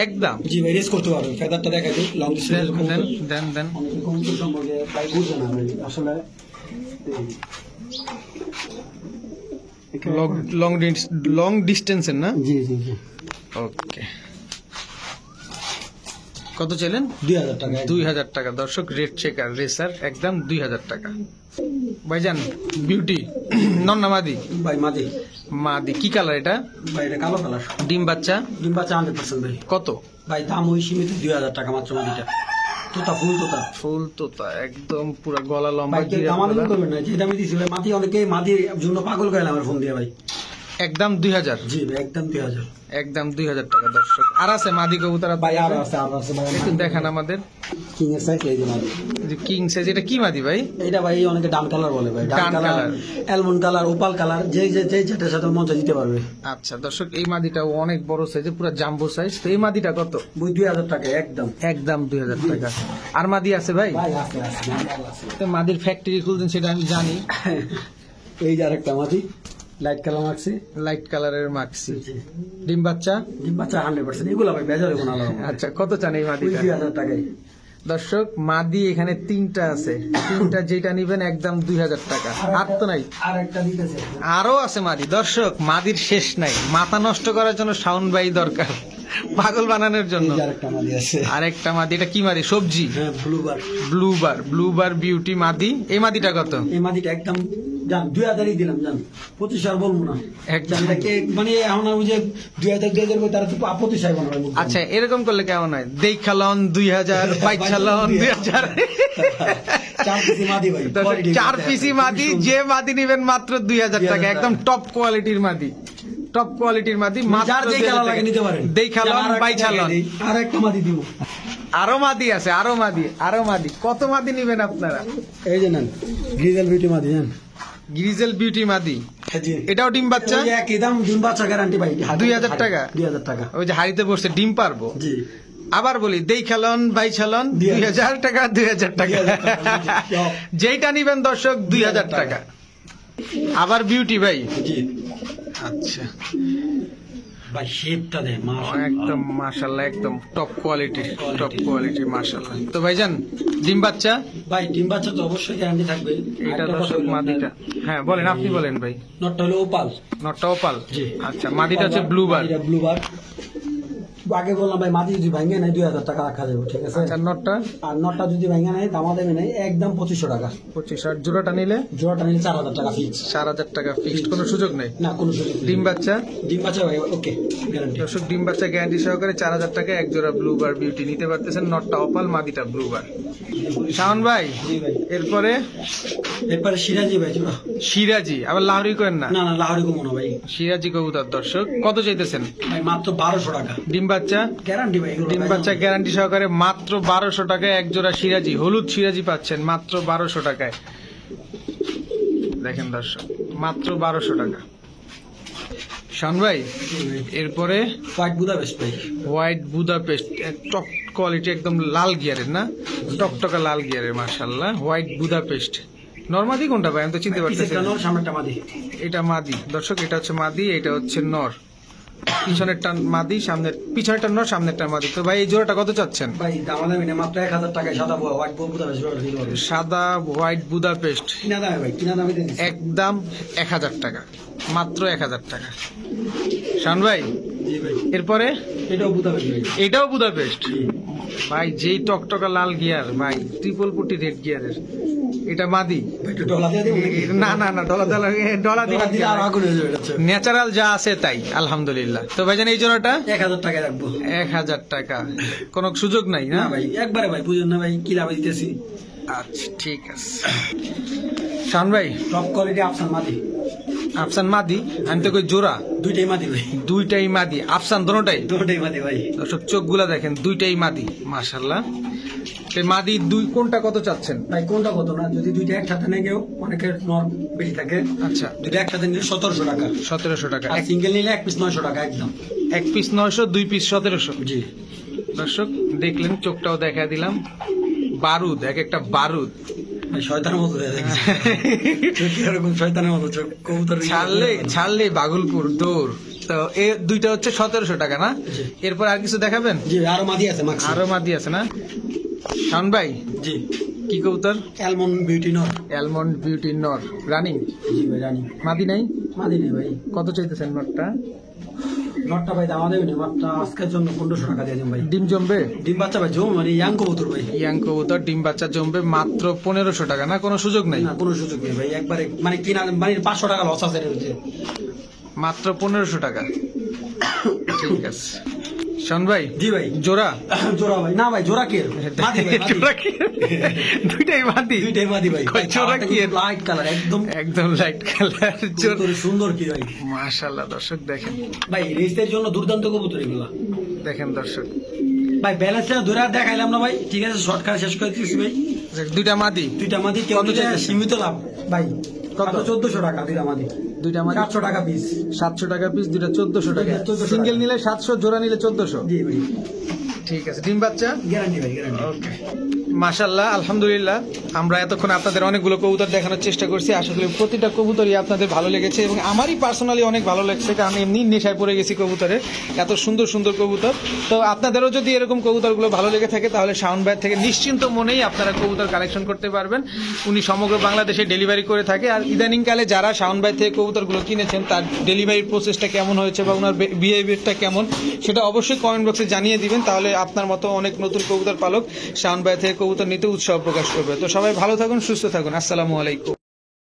Speaker 1: একদম?
Speaker 2: জি ভাই, রেস করতে পারবে। ফেদারটা দেখা দিই, লং ডিস্টেন্স
Speaker 1: দেন দেন দেন।
Speaker 2: কবুতর সম্পর্কে ভাই বুঝে না ভাই আসলে।
Speaker 1: লং ডিস্টেন্সের না?
Speaker 2: জি জি জি।
Speaker 1: ওকে, কত চাইলেন?
Speaker 2: 2000 টাকা।
Speaker 1: 2000 টাকা। দর্শক রেড চেকার রেসার একদম 2000 টাকা। ভাইজান বিউটি নন্নামাদি?
Speaker 2: ভাই মাদি।
Speaker 1: মাদি কি কালার এটা?
Speaker 2: ভাই এটা কালো কালার।
Speaker 1: ডিম বাচ্চা?
Speaker 2: ডিম বাচ্চা 100% ভাই।
Speaker 1: কত?
Speaker 2: ভাই দাম ওই সীমিত 2000 টাকা মাত্র মাদিটা। তোতা ফুল তোতা।
Speaker 1: ফুল তোতা একদম পুরো গলা লম্বা।
Speaker 2: ভাই কেউ দামাদামি করবেন না, যে দামে দিছি ভাই। মাদি অনেকে মাদির জন্য পাগল করে আমার ফোন দিয়ে ভাই।
Speaker 1: একদম 2000?
Speaker 2: জি ভাই, একদম 2000।
Speaker 1: একদম 2000 টাকা। দর্শক আর আছে মাদি কবুতর?
Speaker 2: ভাই আর আছে, আর আছে ভাই।
Speaker 1: একটু দেখান আমাদের।
Speaker 2: কিং এর সাইজ এই যে মাদি।
Speaker 1: যে কিং সাইজ, এটা কি মাদি ভাই?
Speaker 2: এটা ভাই অনেকে ডান কালার বলে ভাই। Dun
Speaker 1: dun
Speaker 2: colour,
Speaker 1: colour,
Speaker 2: almond colour, opal colour, যে যেটার সাথে মন চায় দিতে পারবে।
Speaker 1: আচ্ছা দর্শক, এই মাদিটা অনেক বড় সাইজে, পুরো জাম্বো সাইজ। তো এই মাদিটা কত?
Speaker 2: ওই 2000 টাকা একদম।
Speaker 1: একদম 2000 টাকা। আর মাদি আছে ভাই?
Speaker 2: ভাই আছে আছে, মাদি আছে।
Speaker 1: তো মাদির ফ্যাক্টরি খুলছেন সেটা আমি জানি।
Speaker 2: এই যে আরেকটা মাদি, লাইট কালার মাখছি।
Speaker 1: লাইট কালারের মাক্সি। ডিম বাচ্চা?
Speaker 2: ডিম বাচ্চা 100%। এগুলো ভাই বেজার হবে না।
Speaker 1: আচ্ছা, কত চান এই মাদিটা?
Speaker 2: 2000 টাকায়।
Speaker 1: দর্শক মাদি এখানে 3টা আছে, 3টা যেটা নিবেন একদম 2000 টাকা। আর তো নাই?
Speaker 2: আর একটা দিতেছে।
Speaker 1: আরো আছে মাদি। দর্শক মাদির শেষ নাই। মাথা নষ্ট করার জন্য শাওন ভাই দরকার, পাগল বানানোর জন্য।
Speaker 2: এই যে আরেকটা মাদি আছে।
Speaker 1: আরেকটা মাদি, এটা কি মাদি? সবজি?
Speaker 2: হ্যাঁ, ব্লুবার।
Speaker 1: ব্লুবার বিউটি মাদি। এই মাদিটা কত?
Speaker 2: এই মাদিটা একদম জান 2000ই দিলাম জান, 25 আর বলবো না
Speaker 1: একদম।
Speaker 2: এটাকে মানে এখন আর ওই যে 2000 করে তারা তো 25 আর বলবো।
Speaker 1: আচ্ছা, এরকম করলে কেমন হয়? দেখালন 2000, বাইচালন 2000।
Speaker 2: 4 পিসি মাদি ভাই,
Speaker 1: 4 পিসি মাদি, যে মাদি নিবেন মাত্র 2000 টাকা। একদম টপ কোয়ালিটির মাদি, টপ কোয়ালিটির মাদি।
Speaker 2: যার যে কালার লাগে নিতে পারেন।
Speaker 1: দেখালন বাইচালন।
Speaker 2: আর একটা মাদি দিব।
Speaker 1: আরো মাদি আছে, আরো মাদি। কত মাদি নিবেন আপনারা?
Speaker 2: এই যে নেন, গ্রিজেল বিউটি মাদি নেন।
Speaker 1: গ্রিজেল বিউটি মাদি,
Speaker 2: জি।
Speaker 1: এটাও ডিম বাচ্চা?
Speaker 2: একই দাম, ডিম বাচ্চা গ্যারান্টি ভাই।
Speaker 1: 2000 টাকা?
Speaker 2: 2000 টাকা।
Speaker 1: ওই যে হাড়িতে বসে ডিম পারবো।
Speaker 2: জি।
Speaker 1: আবার বলি দেই খেলন ভাই খেলন 2000 টাকা 2000 টাকা যেইটা নিবেন দর্শক 2000 টাকা। আবার বিউটি ভাই,
Speaker 2: জি
Speaker 1: আচ্ছা
Speaker 2: ভাই শেপটা দে
Speaker 1: একদম মাশাআল্লাহ, একদম টপ কোয়ালিটি মাশাআল্লাহ। তো ভাইজান ডিম বাচ্চা,
Speaker 2: ভাই ডিম বাচ্চা তো অবশ্যই গ্যারান্টি থাকবে।
Speaker 1: এটা দর্শক মাদিটা, হ্যাঁ বলেন, আপনি বলেন ভাই।
Speaker 2: নটটা হলো ওপাল,
Speaker 1: নটটা ওপাল,
Speaker 2: জি।
Speaker 1: আচ্ছা মাদিটা হচ্ছে ব্লুবার।
Speaker 2: ব্লুবার আগে বললাম ভাই, মাদি যদি ভাঙে নেয় 2000 টাকা রাখা যাবে, ঠিক আছে।
Speaker 1: আচ্ছা নটটা,
Speaker 2: আর নটটা যদি ভাঙে নেয় দামা দেবে নেই, একদম 2500 টাকা।
Speaker 1: 25। আর জোড়াটা নিলে
Speaker 2: জোড়াটা নিলে 4000 টাকা ফিক্স।
Speaker 1: 4000 টাকা ফিক্সড, কোনো সুযোগ নেই।
Speaker 2: না কোনো সুযোগ নেই।
Speaker 1: ডিম বাচ্চা,
Speaker 2: ডিম বাচ্চা ভাই ওকে গ্যারান্টি।
Speaker 1: দর্শক ডিম বাচ্চা গ্যারান্টি সহকারে 4000 টাকা এক জোড়া ব্লুবার বিউটি নিতে পারতেছেন। নটটা ওপাল, মাদিটা ব্লুবার। শাওন ভাই
Speaker 2: জি ভাই,
Speaker 1: এরপরে
Speaker 2: সিরাজি ভাই জোড়া।
Speaker 1: সিরাজি, আবার লাহরি করেন না?
Speaker 2: না লাহোরি কমনো ভাই।
Speaker 1: সিরাজি কবুতর দর্শক কত চাইতেছেন?
Speaker 2: ভাই মাত্র 1200 টাকা।
Speaker 1: ডিম বাচ্চা,
Speaker 2: গ্যারান্টি ভাই এগুলো
Speaker 1: ডিম
Speaker 2: ভাই।
Speaker 1: বাচ্চা গ্যারান্টি সহকারে মাত্র 1200 টাকায় এক জোড়া সিরাজি, হলুদ সিরাজি পাচ্ছেন মাত্র 1200 টাকায়। দেখেন দর্শক মাত্র 1200 টাকা। শান ভাই
Speaker 2: জি ভাই।
Speaker 1: এরপরে
Speaker 2: হোয়াইট বুদাপেস্ট ভাই।
Speaker 1: হোয়াইট বুদাপেস্ট, টপ কোয়ালিটি, একদম লাল গিয়ারের না, টকটকা লাল গিয়ারের মাশাআল্লাহ। হোয়াইট বুদাপেস্ট নরমাদি কোনটা ভাই আমি তো চিনতে পারতেছি
Speaker 2: পিছেরটা
Speaker 1: না।
Speaker 2: নর, সামনেরটা মাদি।
Speaker 1: এটা মাদি দর্শক, এটা হচ্ছে মাদি, এটা হচ্ছে নর। পিছনেরটা মাদি, পিছনেরটা নর, সামনেরটা মাদি। তো ভাই এই জোড়াটা কত চাচ্ছেন?
Speaker 2: ভাই দাম দামি না, মাত্র 1000 টাকায় সাদা হোয়াইট বুদাপেস্ট জোড়া দিতে পারবে।
Speaker 1: সাদা হোয়াইট বুদাপেস্ট
Speaker 2: কিনা দামে ভাই, কিনা দামে দিয়ে দিচ্ছি।
Speaker 1: একদম 1000 টাকা, মাত্র 1000 টাকা। শান ভাই
Speaker 2: জি ভাই,
Speaker 1: এরপরে
Speaker 2: এটাও বুদাপেস্ট ভাই।
Speaker 1: এটাও বুদাপেস্ট ভাই, যেই টকটকা লাল গিয়ার ভাই, ট্রিপল পুটি রেড গিয়ারের। এটা মাদি,
Speaker 2: ভাই একটু ডলা দিয়ে দেবো নাকি?
Speaker 1: না ডলা
Speaker 2: ডলা দিলে আরো আগুন হয়ে যাবে এটা।
Speaker 1: ন্যাচারাল যা আছে তাই আলহামদুলিল্লাহ। তো ভাইজান এই জন্যটা
Speaker 2: 1000 টাকায় রাখবো।
Speaker 1: 1000 টাকা, কোনো সুযোগ নাই না
Speaker 2: না ভাই একবারে ভাই, বুঝুন না ভাই কি লাভে দিতেছি।
Speaker 1: আচ্ছা ঠিক আছে। শান ভাই
Speaker 2: টপ কোয়ালিটি আফসান মাদি।
Speaker 1: আফসান মাদি, আমি তো কই জোড়া,
Speaker 2: দুইটাই মাদি ভাই,
Speaker 1: দুইটাই মাদি আফসান দোনোটাই।
Speaker 2: দুটোটাই মাদি ভাই।
Speaker 1: দর্শক চোখগুলা দেখেন, দুইটাই মাদি মাশাআল্লাহ। এই মাদি দুই কোনটা কত চাচ্ছেন?
Speaker 2: ভাই কোনটা কত না, যদি দুইটা একসাথে নেই কেউ, অনেকের নর বেশি থাকে।
Speaker 1: আচ্ছা
Speaker 2: দুইটা একসাথে নিলে 1700 টাকা।
Speaker 1: 1700 টাকা।
Speaker 2: আর সিঙ্গেল নিলে এক পিস 900 টাকা একদম।
Speaker 1: এক পিস 900, দুই পিস 1700।
Speaker 2: জি
Speaker 1: দর্শক দেখলেন, চোখটাও দেখা দিলাম, বারুদ, এক একটা বারুদ।
Speaker 2: ভাই শয়তানের মতো হয়ে গেছে। চোখ এরকম শয়তানের মতো চোখ, কবুতর
Speaker 1: ছাড়লে বাগুলপুর দৌড়। তো এ দুইটা হচ্ছে 1700 টাকা না?
Speaker 2: জি।
Speaker 1: এরপর আর কিছু দেখাবেন?
Speaker 2: জি আরো মাদি আছে মাক্স।
Speaker 1: আরো মাদি আছে না? শান ভাই
Speaker 2: জি
Speaker 1: কি কবুতর?
Speaker 2: অ্যালমন্ড বিউটি নর।
Speaker 1: অ্যালমন্ড বিউটি নর রানিং।
Speaker 2: জি ভাই জানি।
Speaker 1: মাদি নাই?
Speaker 2: মাদি নেই ভাই।
Speaker 1: কত চাইতেছেন নরটা?
Speaker 2: নটটা ভাই দাম দেবেন, মাত্র আজকের জন্য 1500 টাকা দিয়ে দিন ভাই।
Speaker 1: ডিম জমবে?
Speaker 2: ডিম বাচ্চা ভাই জম, মানে ইয়াং কবুতর ভাই।
Speaker 1: ইয়াং কবুতর ডিম বাচ্চা জমবে মাত্র 1500 টাকা না? কোনো সুযোগ নাই?
Speaker 2: না কোনো সুযোগ নেই ভাই, একবারে মানে কিনা মানে 500 টাকা লস আছে এর মধ্যে।
Speaker 1: মাত্র 1500 টাকা। ঠিক আছে শান ভাই
Speaker 2: জি ভাই
Speaker 1: জোড়া?
Speaker 2: জোড়া ভাই না ভাই, জোড়া কি মাদি ভাই, মাদি।
Speaker 1: জোড়া কি? দুইটাই মাদি?
Speaker 2: দুইটাই মাদি ভাই।
Speaker 1: কয় জোড়া কি?
Speaker 2: লাইট কালার একদম
Speaker 1: একদম লাইট কালার।
Speaker 2: কবুতর সুন্দর কি ভাই।
Speaker 1: মাশাআল্লাহ দর্শক দেখেন,
Speaker 2: ভাই রেসের জন্য দুর্দান্ত কবুতর এগুলা।
Speaker 1: দেখেন দর্শক
Speaker 2: ভাই ব্যালেন্সটা ধরে আর দেখাইলাম না ভাই, ঠিক আছে শর্টকাট শেষ করে দিচ্ছি ভাই।
Speaker 1: দুইটা মাদি,
Speaker 2: দুইটা মাদি কেউ
Speaker 1: কত
Speaker 2: নিলে
Speaker 1: চাইতেছেন?
Speaker 2: সীমিত লাভ ভাই।
Speaker 1: কত?
Speaker 2: 1400 টাকা দুইটা মাদি।
Speaker 1: দুইটা মাদি
Speaker 2: 700 টাকা পিস।
Speaker 1: 700 টাকা পিস, দুইটা 1400 টাকা।
Speaker 2: 1400 টাকা।
Speaker 1: সিঙ্গেল নিলে 700, জোড়া নিলে 1400।
Speaker 2: জি ভাই
Speaker 1: ঠিক আছে। ডিম বাচ্চা?
Speaker 2: গ্যারান্টি ভাই গ্যারান্টি।
Speaker 1: ওকে মাশাআল্লাহ আলহামদুলিল্লাহ। আমরা এতক্ষণ আপনাদের অনেকগুলো কবুতর দেখানোর চেষ্টা করছি, আশা করি প্রতিটা কবুতরই আপনাদের ভালো লেগেছে এবং আমারই পার্সোনালি অনেক ভালো লাগছে, কারণ এমনি নেশায় পড়ে গেছি কবুতরে, এত সুন্দর সুন্দর কবুতর। তো আপনাদেরও যদি এরকম কবুতরগুলো ভালো লেগে থাকে তাহলে শাওন ভাই থেকে নিশ্চিন্ত মনেই আপনারা কবুতর কালেকশন করতে পারবেন। উনি সমগ্র বাংলাদেশে ডেলিভারি করে থাকে। আর ইদানিংকালে যারা শাওন ভাই থেকে কবুতরগুলো কিনেছেন তার ডেলিভারি প্রসেসটা কেমন হয়েছে বা ওনার বিহেভিয়ারটা কেমন সেটা অবশ্যই কমেন্ট বক্সে জানিয়ে দিবেন, তাহলে আপনার মতো অনেক নতুন কবুতর পালক শাওন ভাই থেকে কবুতর নিতে উৎসাহ প্রকাশ করবে। তো সবাই ভালো থাকুন, সুস্থ থাকুন, আসসালামু আলাইকুম।